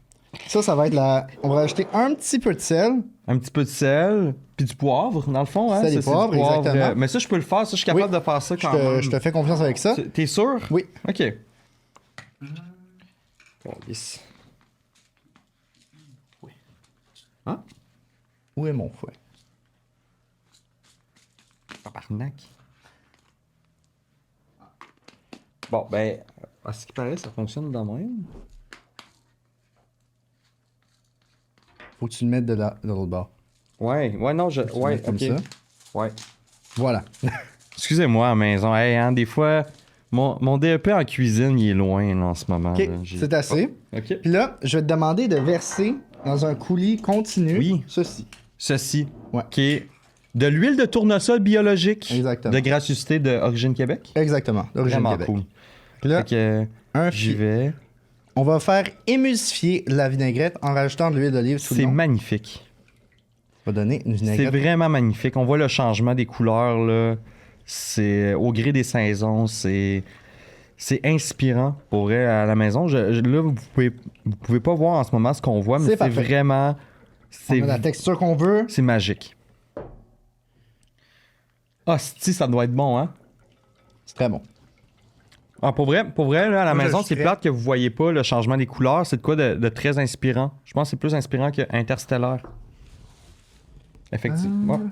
ça va être la... On va rajouter un petit peu de sel. Un petit peu de sel, puis du poivre, dans le fond. Hein? Sel et Ça, c'est poivre, du exactement. mais ça, je peux le faire. Ça, je suis capable de faire ça quand même. Je te fais confiance avec ça. T'es sûr? Oui. Ok. Bon, yes. Oui. Hein? Où est mon fouet? Tabarnak. Bon, ben, à ce qui paraît, ça fonctionne dans moi. Faut que tu le mettes de l'autre bord. Ouais, non, ouais, comme ok. ça. Ouais. Voilà. Excusez-moi à la maison. Hey, hein, des fois, mon DEP en cuisine, il est loin là, en ce moment. OK, là. c'est assez. Ok. Puis là, je vais te demander de verser dans un coulis continu Oui. ceci. Ceci, Ouais. qui est de l'huile de tournesol biologique Exactement. de gracieuseté de Origine Québec. Exactement, d'origine Vraiment Québec. cool. Puis là, Fait que un j'y fi- vais. on va faire émulsifier la vinaigrette en rajoutant de l'huile d'olive tout le C'est long. magnifique. Ça va donner une C'est vinaigrette. vraiment magnifique. On voit le changement des couleurs, là. C'est au gré des saisons. C'est inspirant pour vrai à la maison. Là, vous pouvez pas voir en ce moment ce qu'on voit, mais C'est c'est parfait. vraiment... On a la texture qu'on veut. C'est magique. Ah, si, ça doit être bon, hein? C'est très bon. Ah, pour vrai là, à la Moi, maison, je c'est serais- plate que vous voyez pas le changement des couleurs. C'est de quoi de très inspirant. Je pense que c'est plus inspirant que Interstellar. Effectivement. Ouais.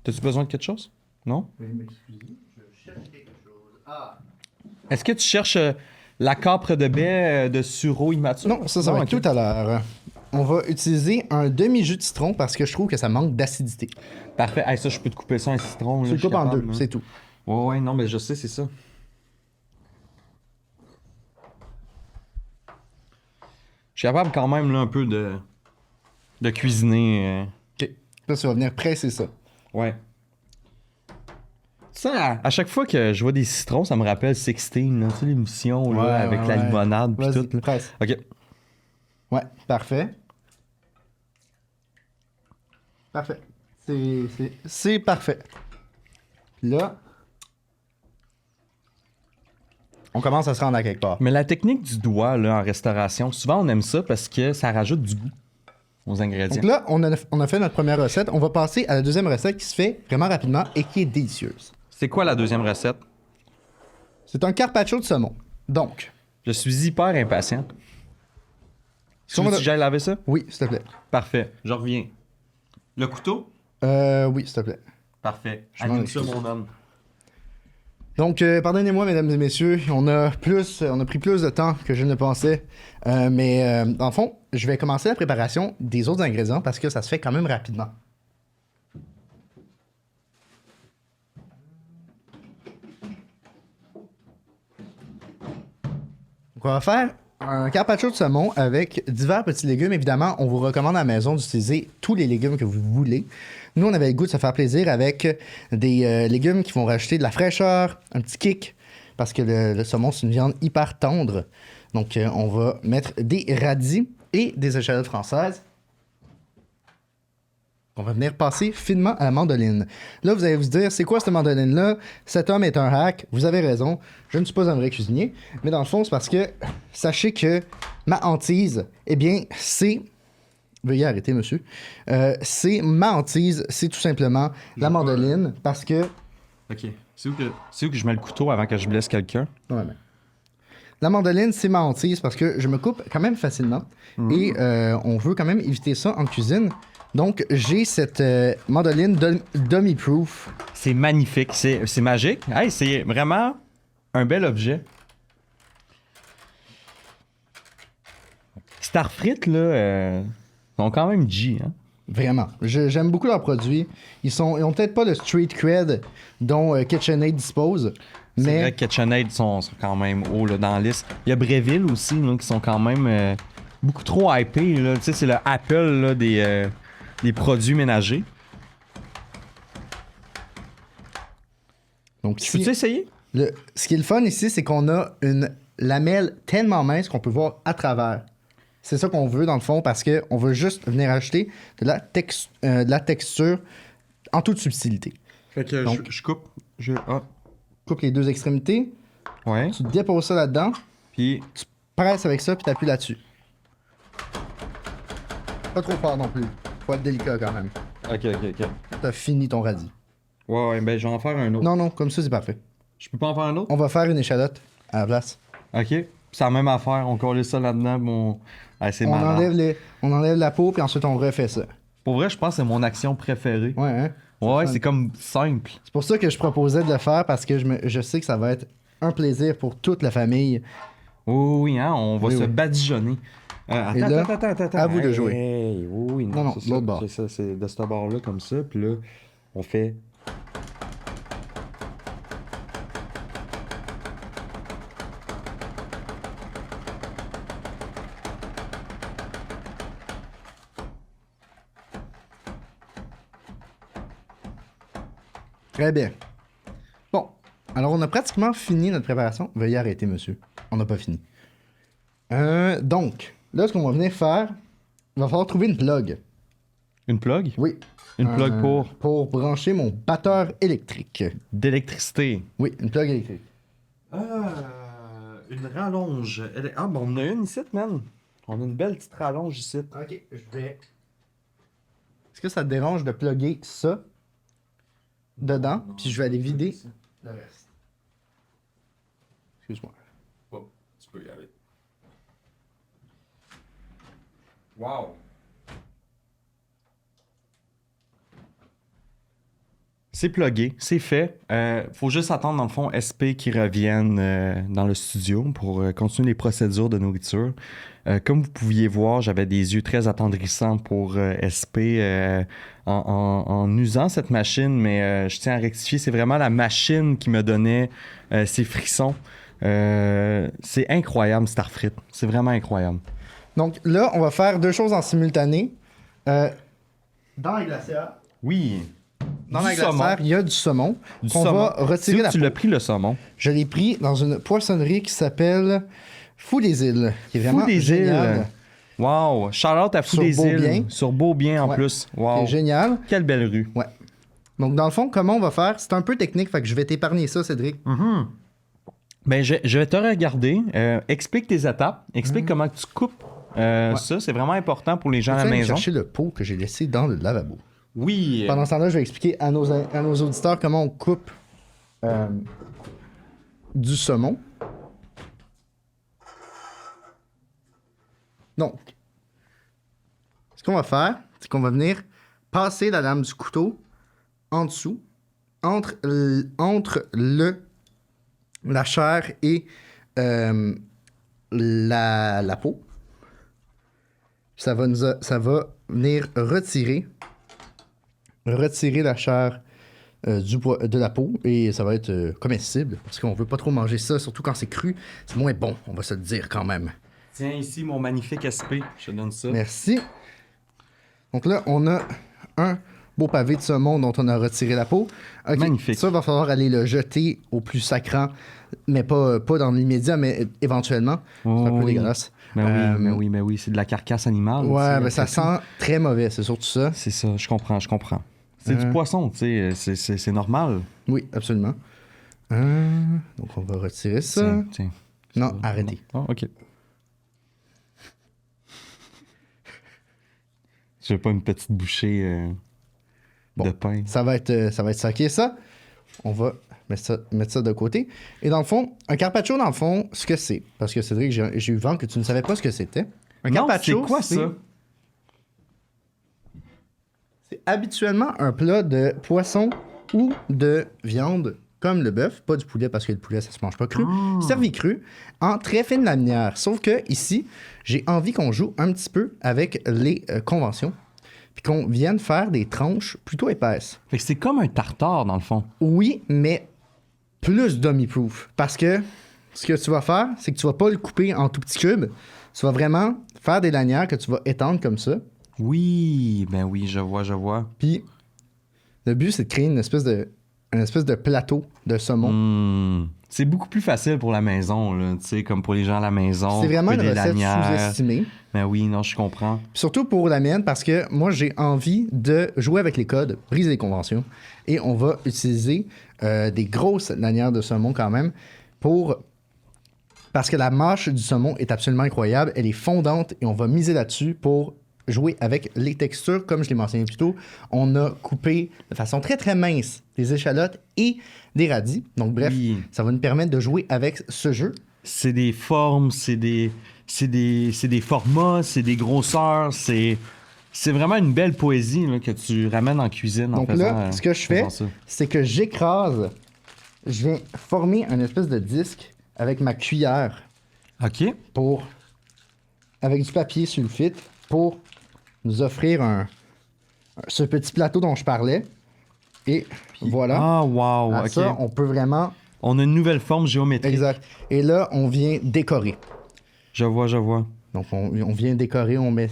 T'as-tu besoin de quelque chose? Non? Est-ce que tu cherches la capre de baie de sureau immature? Non, ça va être ok. tout à l'heure. On va utiliser un demi-jus de citron parce que je trouve que ça manque d'acidité. Parfait. Hey, ça, je peux te couper ça un citron. là, Tu le je suis coupes en capable, deux, là. c'est tout. Ouais, non, mais je sais, c'est ça. Je suis capable quand même là, un peu de cuisiner. OK. Là, tu vas venir presser ça. Ouais. Ça, à chaque fois que je vois des citrons, ça me rappelle Sixteen, là, tu sais, l'émission là, Ouais, avec ouais, la ouais. limonade pis Vas-y, tout. Là. presse. Ok. Ouais, parfait. Parfait. C'est parfait. Puis là, on commence à se rendre à quelque part. Mais la technique du doigt là, en restauration, souvent on aime ça parce que ça rajoute du goût aux ingrédients. Donc là, on a fait notre première recette. On va passer à la deuxième recette qui se fait vraiment rapidement et qui est délicieuse. C'est quoi la deuxième recette? C'est un carpaccio de saumon. Donc, Je suis hyper impatient. Tu veux que j'aille laver ça? oui, s'il te plaît. Parfait, je reviens. Le couteau? Oui, s'il te plaît. Parfait. Je m'en Allume ça, excuse. mon homme. Donc, pardonnez-moi, mesdames et messieurs, on a pris plus de temps que je ne pensais. Mais dans le fond, je vais commencer la préparation des autres ingrédients parce que ça se fait quand même rapidement. Donc, on va faire un carpaccio de saumon avec divers petits légumes. Évidemment, on vous recommande à la maison d'utiliser tous les légumes que vous voulez. Nous, on avait le goût de se faire plaisir avec des légumes qui vont rajouter de la fraîcheur, un petit kick, parce que le saumon, c'est une viande hyper tendre. Donc, on va mettre des radis et des échalotes françaises. On va venir passer finement à la mandoline. Là, vous allez vous dire, c'est quoi cette mandoline-là? Cet homme est un hack. Vous avez raison. Je ne suis pas un vrai cuisinier. Mais dans le fond, c'est parce que sachez que ma hantise, eh bien, c'est... Veuillez arrêter, monsieur. Ma hantise, c'est tout simplement la mandoline parce que Ok. C'est où que je mets le couteau avant que je blesse quelqu'un? Ouais, mais... La mandoline, c'est ma hantise parce que je me coupe quand même facilement. Et on veut quand même éviter ça en cuisine. Donc, j'ai cette mandoline dummy-proof. C'est magnifique, c'est magique. Hey, c'est vraiment un bel objet. Starfrit, là, sont quand même G, hein? Vraiment. J'aime beaucoup leurs produits. Ils ont peut-être pas le street cred dont KitchenAid dispose. C'est Mais vrai que KitchenAid sont quand même hauts là, dans la liste. Il y a Breville aussi, là, qui sont quand même beaucoup trop hypés. Là. Tu sais, c'est le Apple là, des produits ménagers. donc, Tu peux-tu essayer? ce qui est le fun ici, c'est qu'on a une lamelle tellement mince qu'on peut voir à travers. C'est ça qu'on veut dans le fond parce qu'on veut juste venir acheter de la texture en toute subtilité. Fait que Donc, je coupe. Coupe les deux extrémités, Ouais. tu déposes ça là-dedans, Puis tu presses avec ça puis t'appuies là-dessus. Pas trop fort non plus. Faut être délicat quand même. Ok. T'as fini ton radis. Ouais, ben je vais en faire un autre. Non, comme ça c'est parfait. Je peux pas en faire un autre? On va faire une échalote à la place. Ok. C'est la même affaire. On colle ça là-dedans. Bon... Ah, c'est On malade. enlève la peau puis ensuite on refait ça. Pour vrai, je pense que c'est mon action préférée. Ouais, hein? Ouais, fun. c'est comme simple. C'est pour ça que je proposais de le faire parce que je sais que ça va être un plaisir pour toute la famille. Oui, hein, on va Oui, se oui. badigeonner. Et là, Attends. à vous de Hey, jouer. hey, oui, Non, c'est l'autre ça, bord. C'est ça, c'est de ce bord-là, comme ça. Puis là, on fait... Très bien. Bon, alors on a pratiquement fini notre préparation. Veuillez arrêter, monsieur. On n'a pas fini. Donc, là, ce qu'on va venir faire, il va falloir trouver une plug. Une plug? Oui. Une plug pour Pour brancher mon batteur électrique. d'électricité. Oui, une plug électrique. Une rallonge. Ah, ben on en a une ici, man. On a une belle petite rallonge ici. Ok, je vais. Est-ce que ça te dérange de plugger ça dedans, puis je vais aller vider le reste. Excuse-moi. Oh, tu peux y aller. Wow! C'est plugué, c'est fait. Faut juste attendre, dans le fond, SP qui revienne dans le studio pour continuer les procédures de nourriture. Comme vous pouviez voir, j'avais des yeux très attendrissants pour SP en usant cette machine, mais je tiens à rectifier, c'est vraiment la machine qui me donnait ces frissons. C'est incroyable, Starfrit. C'est vraiment incroyable. Donc là, on va faire deux choses en simultané. Dans la glacière. Oui. Dans Du la glacière, saumon. il y a du saumon. Du qu'on saumon. va retirer C'est où la tu peau. l'as pris, le saumon? Je l'ai pris dans une poissonnerie qui s'appelle Fou des Îles, qui est vraiment Fou des génial. Îles. Wow. Shout-out à Fou Sur des Beaubien. Îles. Sur Beaubien, en Ouais. plus. Qui Wow. est génial. Quelle belle rue. Ouais. Donc, dans le fond, comment on va faire? C'est un peu technique, fait que je vais t'épargner ça, Cédric. Ben, je vais te regarder. Explique tes étapes. Explique comment tu coupes ça. C'est vraiment important pour les gens à la Je vais maison. chercher le pot que j'ai laissé dans le lavabo. Oui. Pendant ce temps-là, je vais expliquer à nos auditeurs comment on coupe du saumon. Donc, ce qu'on va faire, c'est qu'on va venir passer la lame du couteau en dessous, entre la chair et la peau. Ça va venir retirer la chair de la peau et ça va être comestible parce qu'on veut pas trop manger ça, surtout quand c'est cru. C'est moins bon, on va se le dire quand même. Tiens ici mon magnifique SP. Je te donne ça. Merci. Donc là, on a un beau pavé de saumon dont on a retiré la peau. Ok, Magnifique. Ça, va falloir aller le jeter au plus sacrant, mais pas dans l'immédiat, mais éventuellement. C'est un peu oui. dégueulasse. Mais oui. C'est de la carcasse animale. Ouais, tu sais, mais ça après tout. sent très mauvais, c'est surtout ça. C'est ça, je comprends. C'est du poisson, tu sais. C'est normal. Oui, absolument. Donc on va retirer ça. Tiens. Non, arrêtez. Ah, ok. Je veux pas une petite bouchée de pain. Ça va être saqué, ça. On va mettre ça de côté. Et dans le fond, un carpaccio, dans le fond, ce que c'est, parce que Cédric, j'ai eu vent que tu ne savais pas ce que c'était. Un carpaccio, c'est quoi ça? C'est habituellement un plat de poisson ou de viande, comme le bœuf, pas du poulet parce que le poulet, ça se mange pas cru, servi cru, en très fine lanière. Sauf que ici, j'ai envie qu'on joue un petit peu avec les conventions, puis qu'on vienne faire des tranches plutôt épaisses. Fait que c'est comme un tartare, dans le fond. Oui, mais plus dummy-proof. Parce que ce que tu vas faire, c'est que tu vas pas le couper en tout petits cubes. Tu vas vraiment faire des lanières que tu vas étendre comme ça. Oui, ben oui, je vois. Puis, le but, c'est de créer une espèce de plateau de saumon. C'est beaucoup plus facile pour la maison, là, tu sais, comme pour les gens à la maison. C'est vraiment une des recette lanières. sous-estimée. Ben oui, non, je comprends. Puis surtout pour la mienne, parce que moi, j'ai envie de jouer avec les codes, briser les conventions. Et on va utiliser des grosses lanières de saumon quand même parce que la mâche du saumon est absolument incroyable. Elle est fondante et on va miser là-dessus pour jouer avec les textures. Comme je l'ai mentionné plus tôt, on a coupé de façon très très mince des échalotes et des radis. Donc bref, ça va nous permettre de jouer avec ce jeu. C'est des formes, c'est des formats, c'est des grosseurs, c'est vraiment une belle poésie là, que tu ramènes en cuisine. Donc là, ce que je fais, c'est que j'écrase, je viens former un espèce de disque avec ma cuillère. OK. Avec du papier sulfite pour nous offrir ce petit plateau dont je parlais. Et voilà. Ah, wow. À ça, on peut vraiment... On a une nouvelle forme géométrique. Exact. Et là, on vient décorer. Je vois. Donc, on vient décorer, on met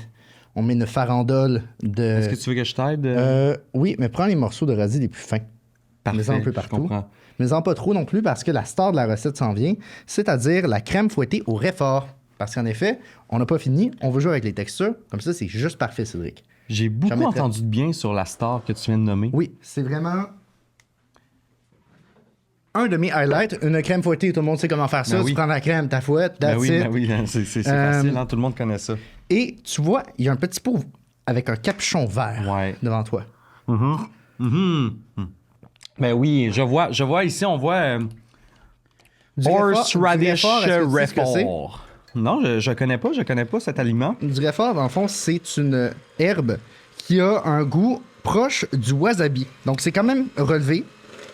une farandole de... Est-ce que tu veux que je t'aide? Oui, mais prends les morceaux de radis les plus fins. Parfait, mets-en un peu partout. Je comprends. Mais pas trop non plus parce que la star de la recette s'en vient, c'est-à-dire la crème fouettée au réfort. Parce qu'en effet, on n'a pas fini, on veut jouer avec les textures. Comme ça, c'est juste parfait, Cédric. J'ai beaucoup entendu de bien sur la star que tu viens de nommer. Oui, c'est vraiment un de mes highlights. Une crème fouettée, tout le monde sait comment faire ça. Tu prends la crème, ta fouette, that's it. Oui, c'est facile, hein? Tout le monde connaît ça. Et tu vois, il y a un petit pot avec un capuchon vert devant toi. Ben oui, je vois ici, on voit horseradish réfort. Non, je connais pas cet aliment. Du réfort, dans le fond, c'est une herbe qui a un goût proche du wasabi. Donc, c'est quand même relevé.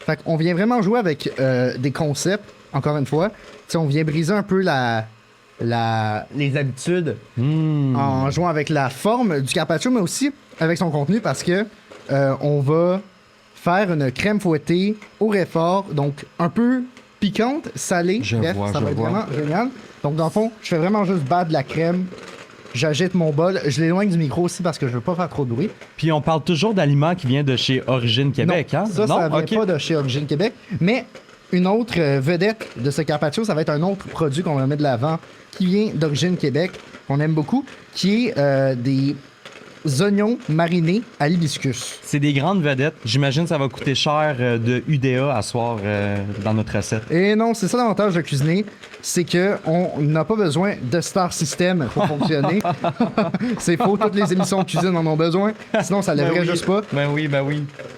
Fait qu'on vient vraiment jouer avec des concepts, encore une fois. T'sais, on vient briser un peu les habitudes en jouant avec la forme du carpaccio, mais aussi avec son contenu parce que on va faire une crème fouettée au réfort, donc un peu piquante, salée. Ça va être vraiment génial. Donc, dans le fond, je fais vraiment juste battre de la crème. J'agite mon bol. Je l'éloigne du micro aussi parce que je veux pas faire trop de bruit. Puis, on parle toujours d'aliments qui viennent de chez Origine Québec, non, hein? Ça vient pas de chez Origine Québec. Mais une autre vedette de ce carpaccio, ça va être un autre produit qu'on va mettre de l'avant qui vient d'Origine Québec, qu'on aime beaucoup, qui est des oignons marinés à l'hibiscus. C'est des grandes vedettes. J'imagine que ça va coûter cher de UDA à soir dans notre recette. Et non, c'est ça l'avantage de cuisiner, c'est que on n'a pas besoin de star system pour fonctionner. C'est faux, toutes les émissions de cuisine en ont besoin, sinon ça lèverait juste pas. Ben oui.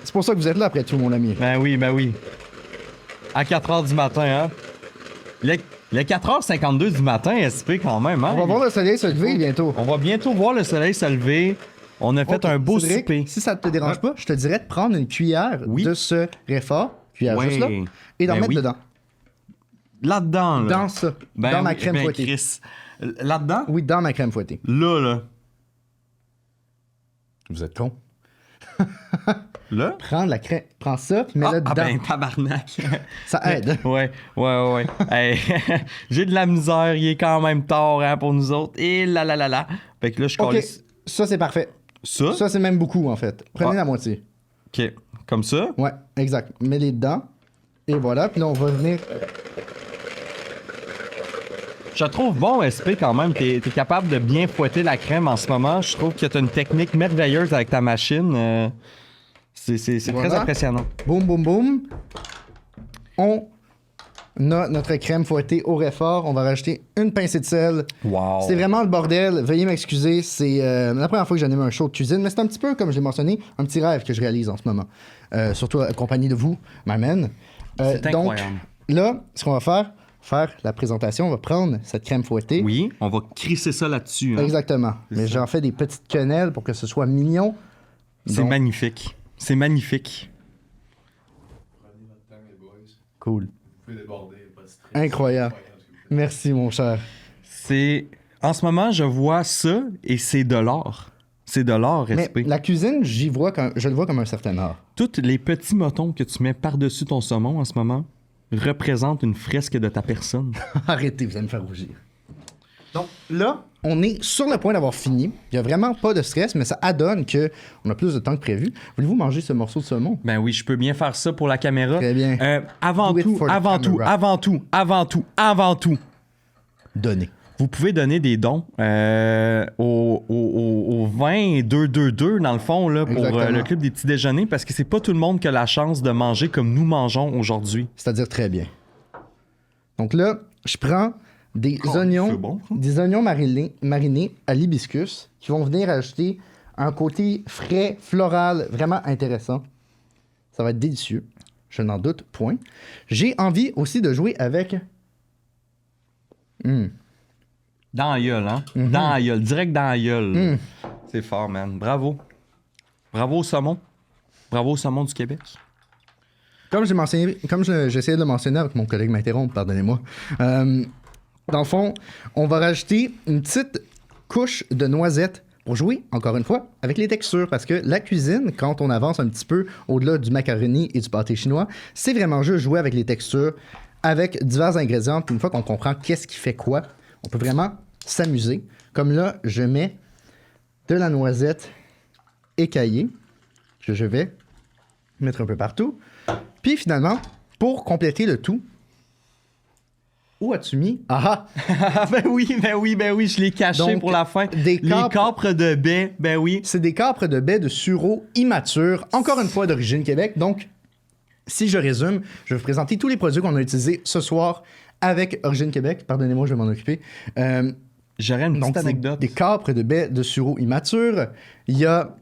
C'est pour ça que vous êtes là après tout, mon ami. Ben oui. À 4h du matin, hein? Le 4h52 du matin, SP quand même, hein? On va voir le soleil se lever bientôt. On va bientôt voir le soleil se lever. On a fait un beau Cédric, souper. Si ça te dérange pas, je te dirais de prendre une cuillère de ce réfort, cuillère juste là, et d'en mettre dedans. Là-dedans, là. Dans ça. Dans ma crème fouettée. Chris. Là-dedans? Oui, dans ma crème fouettée. Là. Vous êtes con. Là? Prends ça, puis mets-le dedans. Ah ben, tabarnak. Ça aide. Ouais. Hey, j'ai de la misère, il est quand même tard hein, pour nous autres. Et là. Fait que là, je colle. OK, ça c'est parfait. Ça? Ça c'est même beaucoup en fait. Prenez la moitié. OK, comme ça? Ouais, exact. Mets-les dedans. Et voilà, puis là on va venir... Je trouve bon, SP, quand même. T'es capable de bien fouetter la crème en ce moment. Je trouve que t'as une technique merveilleuse avec ta machine. C'est très impressionnant. Boum. On a notre crème fouettée au réfort. On va rajouter une pincée de sel. Wow. C'est vraiment le bordel. Veuillez m'excuser. C'est la première fois que j'anime un show de cuisine. Mais c'est un petit peu, comme je l'ai mentionné, un petit rêve que je réalise en ce moment. Surtout accompagné de vous, ma man. C'est donc, incroyable. là, ce qu'on va faire la présentation, on va prendre cette crème fouettée. Oui, on va crisser ça là-dessus. Hein. Exactement. Mais j'en fais des petites quenelles pour que ce soit mignon. C'est Donc, magnifique. C'est magnifique. Prenez votre temps, les boys. cool. Vous pouvez déborder, pas de stress. Incroyable. Merci, mon cher. C'est... En ce moment, je vois ça et c'est de l'or. C'est de l'or, Mais SP. la cuisine, je le vois comme un certain art. Tous les petits motons que tu mets par-dessus ton saumon en ce moment représentent une fresque de ta personne. Arrêtez, vous allez me faire rougir. Donc là, on est sur le point d'avoir fini. Il n'y a vraiment pas de stress, mais ça adonne qu'on a plus de temps que prévu. Voulez-vous manger ce morceau de saumon? Ben oui, je peux bien faire ça pour la caméra. Très bien. Avant Do it tout, for the avant tout, camera. avant tout, Donnez. vous pouvez donner des dons au 20 222 dans le fond là, pour Exactement. le club des petits déjeuners parce que c'est pas tout le monde qui a la chance de manger comme nous mangeons aujourd'hui. C'est-à-dire très bien. Donc là, je prends des Oh, oignons, c'est bon, ça. des oignons marinés à l'hibiscus qui vont venir ajouter un côté frais, floral, vraiment intéressant. Ça va être délicieux. Je n'en doute point. J'ai envie aussi de jouer avec... Dans la gueule, hein? Mhm. Dans la gueule, direct dans la gueule. C'est fort, man. Bravo. Bravo au saumon. Bravo au saumon du Québec. Comme j'essayais de le mentionner avec mon collègue m'interrompre, pardonnez-moi. Dans le fond, on va rajouter une petite couche de noisettes pour jouer, encore une fois, avec les textures. Parce que la cuisine, quand on avance un petit peu au-delà du macaroni et du pâté chinois, c'est vraiment juste jouer avec les textures, avec divers ingrédients. Puis une fois qu'on comprend qu'est-ce qui fait quoi, on peut vraiment s'amuser. Comme là, je mets de la noisette écaillée que je vais mettre un peu partout. Puis finalement, pour compléter le tout, où as-tu mis? Ah ah! ben oui, je l'ai caché Donc, pour la fin. des Les capres- capres de baie, ben oui. C'est des capres de baie de sureau immature, encore une fois d'origine Québec. Donc, si je résume, je vais vous présenter tous les produits qu'on a utilisés ce soir avec Origine Québec. Pardonnez-moi, je vais m'en occuper. J'aurais une Donc, petite c'est anecdote. des capres de baie de sureau immature. Il y a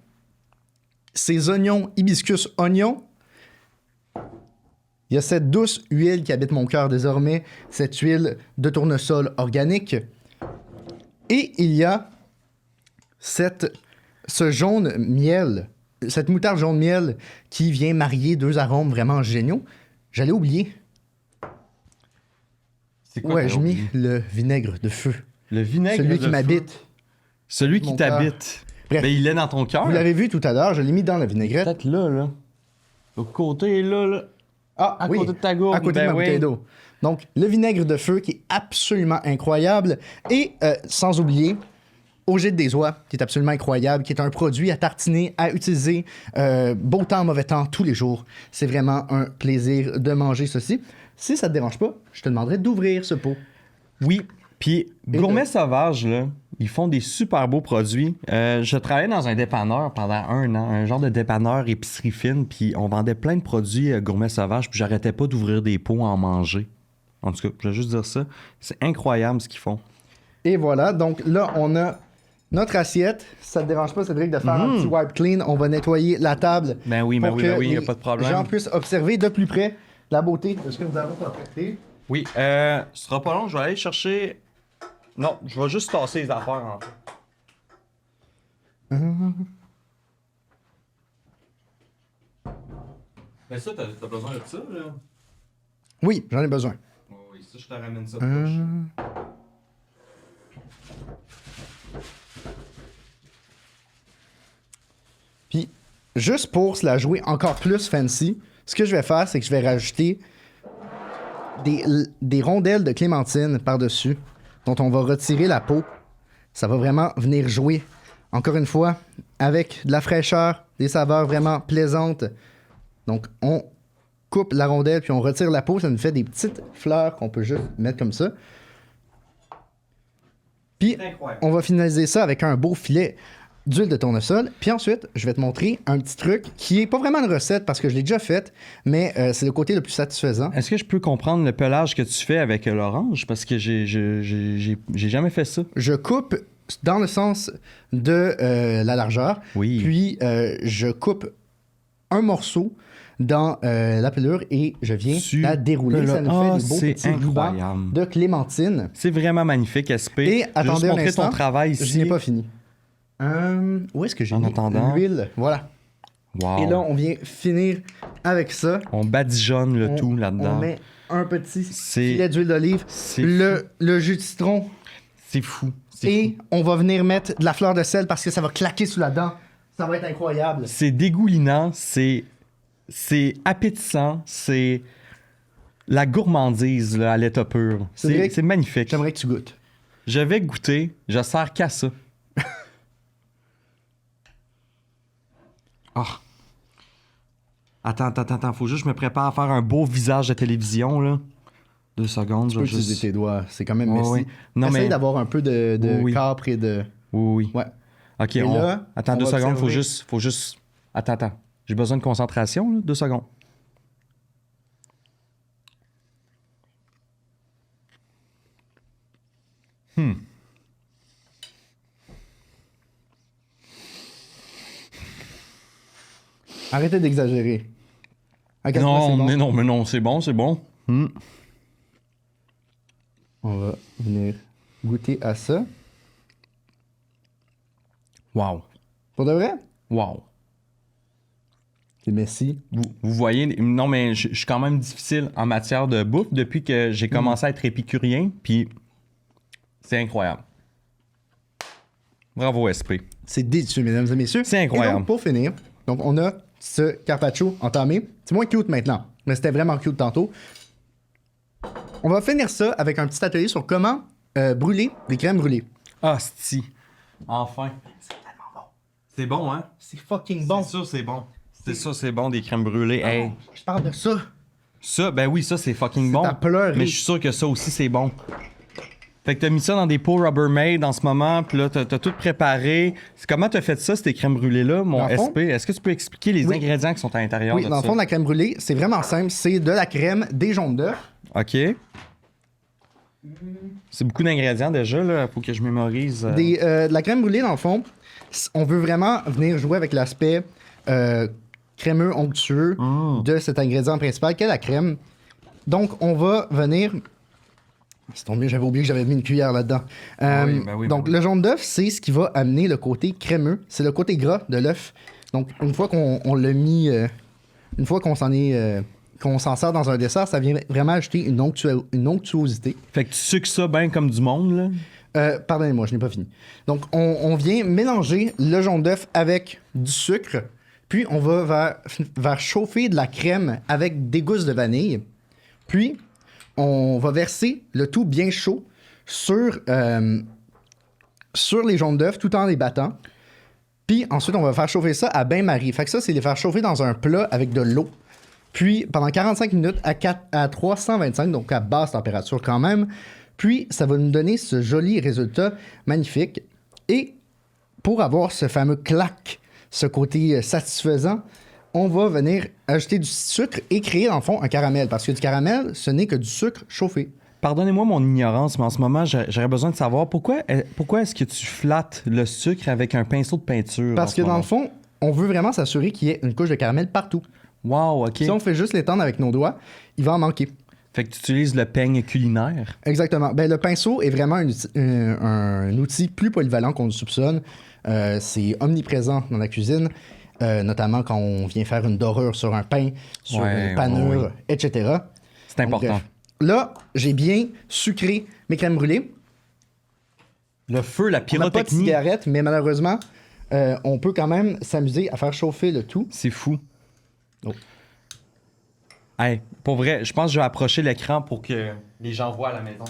ces oignons hibiscus oignons. Il y a cette douce huile qui habite mon cœur désormais, cette huile de tournesol organique. Et il y a ce jaune miel, cette moutarde jaune miel qui vient marier deux arômes vraiment géniaux. J'allais oublier. C'est quoi Ouais, t'as j'ai mis oublié? le vinaigre de feu. Le vinaigre Celui de qui m'habite. feu. Celui qui Mon cœur. t'habite. Bref. Ben, il est dans ton cœur. Vous l'avez vu tout à l'heure, je l'ai mis dans la vinaigrette. Peut-être là. Au côté, là. Ah, À oui, côté de ta gourde. à côté ben de ma oui. bouteille d'eau. Donc, le vinaigre de feu qui est absolument incroyable. Et sans oublier, au gîte des oies, qui est absolument incroyable, qui est un produit à tartiner, à utiliser beau temps, mauvais temps, tous les jours. C'est vraiment un plaisir de manger ceci. Si ça te dérange pas, je te demanderais d'ouvrir ce pot. Oui. Puis, Gourmet Sauvage, là, ils font des super beaux produits. Je travaillais dans un dépanneur pendant 1 an, un genre de dépanneur épicerie fine, puis on vendait plein de produits Gourmet Sauvage, puis j'arrêtais pas d'ouvrir des pots à en manger. En tout cas, je vais juste dire ça. C'est incroyable ce qu'ils font. Et voilà, donc là, on a notre assiette. Si ça te dérange pas, Cédric, de faire un petit wipe clean, on va nettoyer la table. Ben oui, pour que il n'y a les pas de problème. gens puissent observer de plus près la beauté de ce que nous avons apprêté. Oui, ce sera pas long, je vais aller chercher... Non, je vais juste tasser les affaires, en fait. Mais ça, t'as besoin de ça, là? Oui, j'en ai besoin. Oui, ça, je te ramène ça de poche. Puis, juste pour se la jouer encore plus fancy, ce que je vais faire, c'est que je vais rajouter des rondelles de clémentine par-dessus, dont on va retirer la peau. Ça va vraiment venir jouer, encore une fois, avec de la fraîcheur, des saveurs vraiment plaisantes. Donc, on coupe la rondelle, puis on retire la peau. Ça nous fait des petites fleurs qu'on peut juste mettre comme ça. Puis, Incroyable. on va finaliser ça avec un beau filet d'huile de tournesol. Puis ensuite, je vais te montrer un petit truc qui est pas vraiment une recette parce que je l'ai déjà faite, mais c'est le côté le plus satisfaisant. Est-ce que je peux comprendre le pelage que tu fais avec l'orange? Parce que j'ai jamais fait ça. Je coupe dans le sens de la largeur, Oui. puis je coupe un morceau dans la pelure et je viens la dérouler. Ça nous fait des beaux petits rubans de clémentine. C'est vraiment magnifique, SP. Et attendez juste un montrer instant, ton travail ici. Je n'ai pas fini. Où est-ce que j'ai En mis attendant. l'huile? Voilà. Wow. Et là, on vient finir avec ça. On badigeonne le tout là-dedans. On met un petit C'est- filet d'huile d'olive, c'est le jus de citron C'est fou. C'est et fou. on va venir mettre de la fleur de sel parce que ça va claquer sous la dent. Ça va être incroyable. C'est dégoulinant, c'est appétissant, c'est la gourmandise là, à l'état pur. vrai que C'est magnifique. J'aimerais que tu goûtes. Je vais goûter, je sers qu'à ça. Ah. Attends, faut juste que je me prépare à faire un beau visage de télévision, là. 2 secondes, Tu je peux vais utiliser juste... tes doigts. C'est quand même Ouais, messy. ouais. Non, Essaye mais... d'avoir un peu de Oui. capre et de... Oui. Ouais. OK, Et là, attends on 2 va secondes, faut observer. juste... Attends. J'ai besoin de concentration, là. 2 secondes. Arrêtez d'exagérer. À quel point c'est bon. Mais non, c'est bon. On va venir goûter à ça. Wow. Pour de vrai? Wow. C'est messy. Vous voyez, non, mais je suis quand même difficile en matière de bouffe depuis que j'ai commencé à être épicurien, puis c'est incroyable. Bravo, SP. C'est délicieux, mesdames et messieurs. C'est incroyable. Et donc, pour finir, donc on a ce carpaccio entamé. C'est moins cute maintenant, mais c'était vraiment cute tantôt. On va finir ça avec un petit atelier sur comment brûler des crèmes brûlées. Ah, si. Enfin. C'est tellement bon. C'est bon, hein? C'est fucking bon. C'est sûr, c'est bon. C'est ça, c'est bon, des crèmes brûlées. Hey. Je parle de ça. Ça, ben oui, ça, c'est fucking bon. à pleurer. Mais je suis sûr que ça aussi, c'est bon. Fait que t'as mis ça dans des pots Rubbermaid en ce moment, puis là, t'as tout préparé. Comment t'as fait ça, ces crèmes brûlées-là, mon Dans le fond- SP? Est-ce que tu peux expliquer les Oui. ingrédients qui sont à l'intérieur Oui, de dans le ça? fond, la crème brûlée, c'est vraiment simple. C'est de la crème, des jaunes d'œufs. OK. C'est beaucoup d'ingrédients déjà, là. Faut que je mémorise. De la crème brûlée, dans le fond, on veut vraiment venir jouer avec l'aspect crémeux, onctueux de cet ingrédient principal qu'est la crème. Donc, on va venir... C'est tombé, j'avais oublié que j'avais mis une cuillère là-dedans. Donc, le jaune d'œuf, c'est ce qui va amener le côté crémeux. C'est le côté gras de l'œuf. Donc, une fois qu'on l'a mis... une fois qu'on s'en sert dans un dessert, ça vient vraiment ajouter une onctuosité. Fait que tu sucres ça bien comme du monde, là. Pardonnez-moi, je n'ai pas fini. Donc, on vient mélanger le jaune d'œuf avec du sucre, puis on va vers chauffer de la crème avec des gousses de vanille, puis on va verser le tout bien chaud sur les jaunes d'œuf tout en les battant. Puis ensuite, on va faire chauffer ça à bain-marie. Fait que ça, c'est les faire chauffer dans un plat avec de l'eau. Puis pendant 45 minutes à 325, donc à basse température quand même. Puis ça va nous donner ce joli résultat magnifique. Et pour avoir ce fameux clac, ce côté satisfaisant, on va venir ajouter du sucre et créer dans le fond un caramel. Parce que du caramel, ce n'est que du sucre chauffé. Pardonnez-moi mon ignorance, mais en ce moment, j'aurais besoin de savoir pourquoi est-ce que tu flattes le sucre avec un pinceau de peinture? Parce que dans le fond, on veut vraiment s'assurer qu'il y ait une couche de caramel partout. Wow, OK. Si on fait juste l'étendre avec nos doigts, il va en manquer. Fait que tu utilises le peigne culinaire. Exactement. Ben, le pinceau est vraiment un outil plus polyvalent qu'on le soupçonne. C'est omniprésent dans la cuisine, notamment quand on vient faire une dorure sur un pain, sur une panure, etc. C'est important. Donc, là, j'ai bien sucré mes crèmes brûlées. Le feu, la On n'a pas de pyrotechnie. cigarette, mais malheureusement, on peut quand même s'amuser à faire chauffer le tout. C'est fou. Oh. Hey, pour vrai, je pense que je vais approcher l'écran pour que les gens voient à la maison.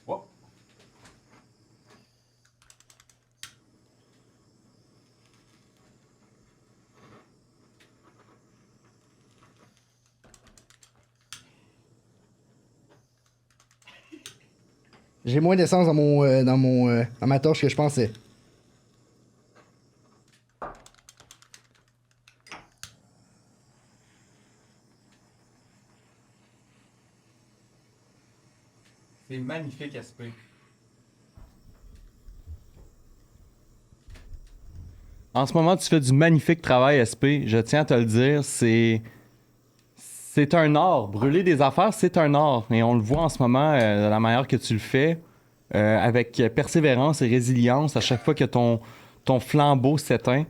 Oh. J'ai moins d'essence dans ma torche que je pensais. C'est magnifique, SP. En ce moment, tu fais du magnifique travail, SP. Je tiens à te le dire, c'est un art. Brûler des affaires, c'est un art. Et on le voit en ce moment de la manière que tu le fais, avec persévérance et résilience. À chaque fois que ton flambeau s'éteint,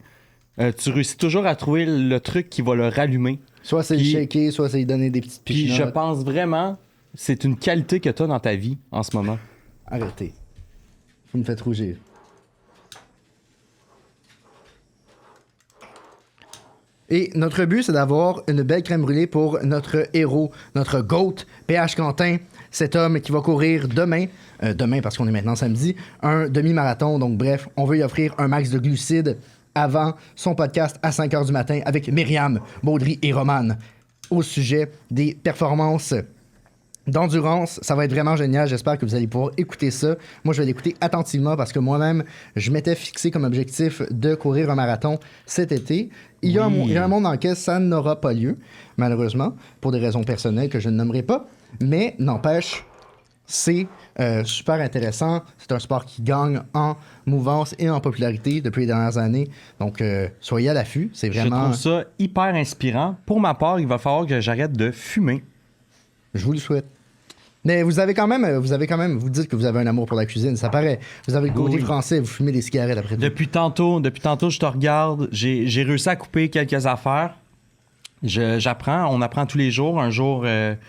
tu réussis toujours à trouver le truc qui va le rallumer. Soit c'est le shaker, soit c'est lui donner des petites Puis pichinottes. je pense vraiment c'est une qualité que tu as dans ta vie en ce moment. Arrêtez. Vous me faites rougir. Et notre but, c'est d'avoir une belle crème brûlée pour notre héros, notre GOAT, PH Quentin, cet homme qui va courir demain, parce qu'on est maintenant samedi, un demi-marathon. Donc bref, on veut lui offrir un max de glucides avant son podcast à 5h du matin avec Myriam, Baudry et Romane au sujet des performances d'endurance. Ça va être vraiment génial. J'espère que vous allez pouvoir écouter ça. Moi, je vais l'écouter attentivement parce que moi-même, je m'étais fixé comme objectif de courir un marathon cet été. Il y a un monde dans lequel ça n'aura pas lieu, malheureusement, pour des raisons personnelles que je ne nommerai pas. Mais n'empêche, c'est super intéressant. C'est un sport qui gagne en mouvance et en popularité depuis les dernières années. Donc, soyez à l'affût. C'est vraiment... Je trouve ça hyper inspirant. Pour ma part, il va falloir que j'arrête de fumer. Je vous le souhaite. Mais vous avez quand même, vous dites que vous avez un amour pour la cuisine, ça paraît. Vous avez le côté français, vous fumez des cigarettes après tout. Depuis tantôt, je te regarde. J'ai réussi à couper quelques affaires. J'apprends, on apprend tous les jours. Un jour, mais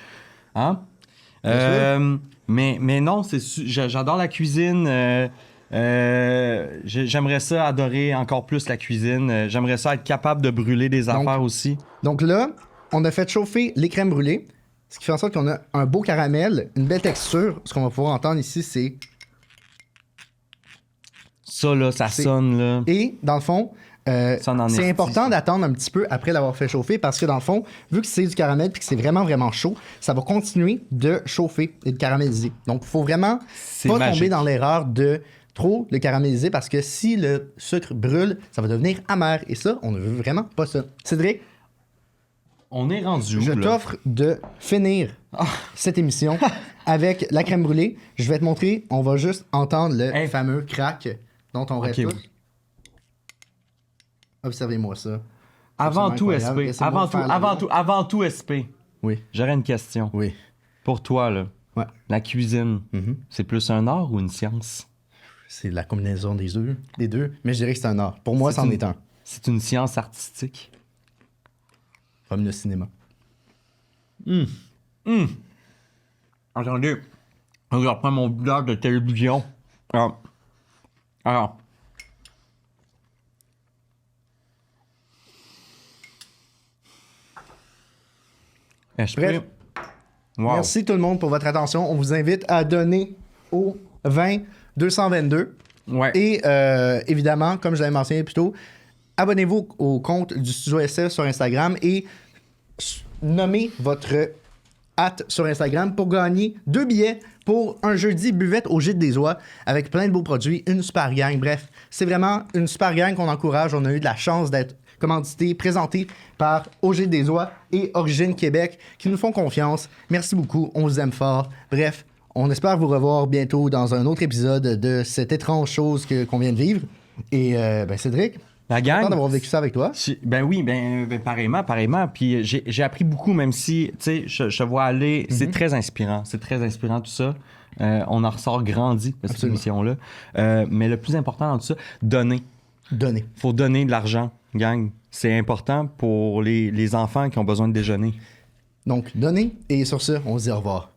non, j'adore la cuisine. J'aimerais ça adorer encore plus la cuisine. J'aimerais ça être capable de brûler des affaires aussi. Donc là, on a fait chauffer les crèmes brûlées. Ce qui fait en sorte qu'on a un beau caramel, une belle texture. Ce qu'on va pouvoir entendre ici, c'est... Ça, là, ça sonne, là. Et, dans le fond, c'est important d'attendre un petit peu après l'avoir fait chauffer parce que, dans le fond, vu que c'est du caramel et que c'est vraiment, vraiment chaud, ça va continuer de chauffer et de caraméliser. Donc, il faut vraiment pas tomber dans l'erreur de trop le caraméliser parce que si le sucre brûle, ça va devenir amer. Et ça, on ne veut vraiment pas ça. Cédric? On est rendu où, Je t'offre de finir cette émission avec la crème brûlée. Je vais te montrer, on va juste entendre le fameux crack dont on rêve tous. Observez-moi ça. Avant tout, SP. Avant tout, SP. Oui. J'aurais une question. Oui. Pour toi, là, la cuisine, c'est plus un art ou une science? C'est la combinaison des deux. Mais je dirais que c'est un art. Pour moi, c'en est un. C'est une science artistique. Comme le cinéma. Attendez, je reprends mon blog de télévision. Alors. Bref. Wow. Merci tout le monde pour votre attention. On vous invite à donner au 20-222. Ouais. Et évidemment, comme je l'avais mentionné plus tôt, abonnez-vous au compte du Studio SF sur Instagram et nommez votre sur Instagram pour gagner 2 billets pour un jeudi buvette au Gîte des Oies avec plein de beaux produits, une super gang. Bref, c'est vraiment une super gang qu'on encourage. On a eu de la chance d'être commandité, présenté par Au Gîte des Oies et Origine Québec qui nous font confiance. Merci beaucoup, on vous aime fort. Bref, on espère vous revoir bientôt dans un autre épisode de cette étrange chose qu'on vient de vivre. Et Cédric, la gang, content d'avoir vécu ça avec toi. Pareillement. Puis j'ai appris beaucoup, même si, tu sais, je vois aller. C'est très inspirant. C'est très inspirant tout ça. On en ressort grandi de cette émission-là. Mais le plus important dans tout ça, donner. Faut donner de l'argent, gang. C'est important pour les enfants qui ont besoin de déjeuner. Donc, donnez. Et sur ce, on se dit au revoir.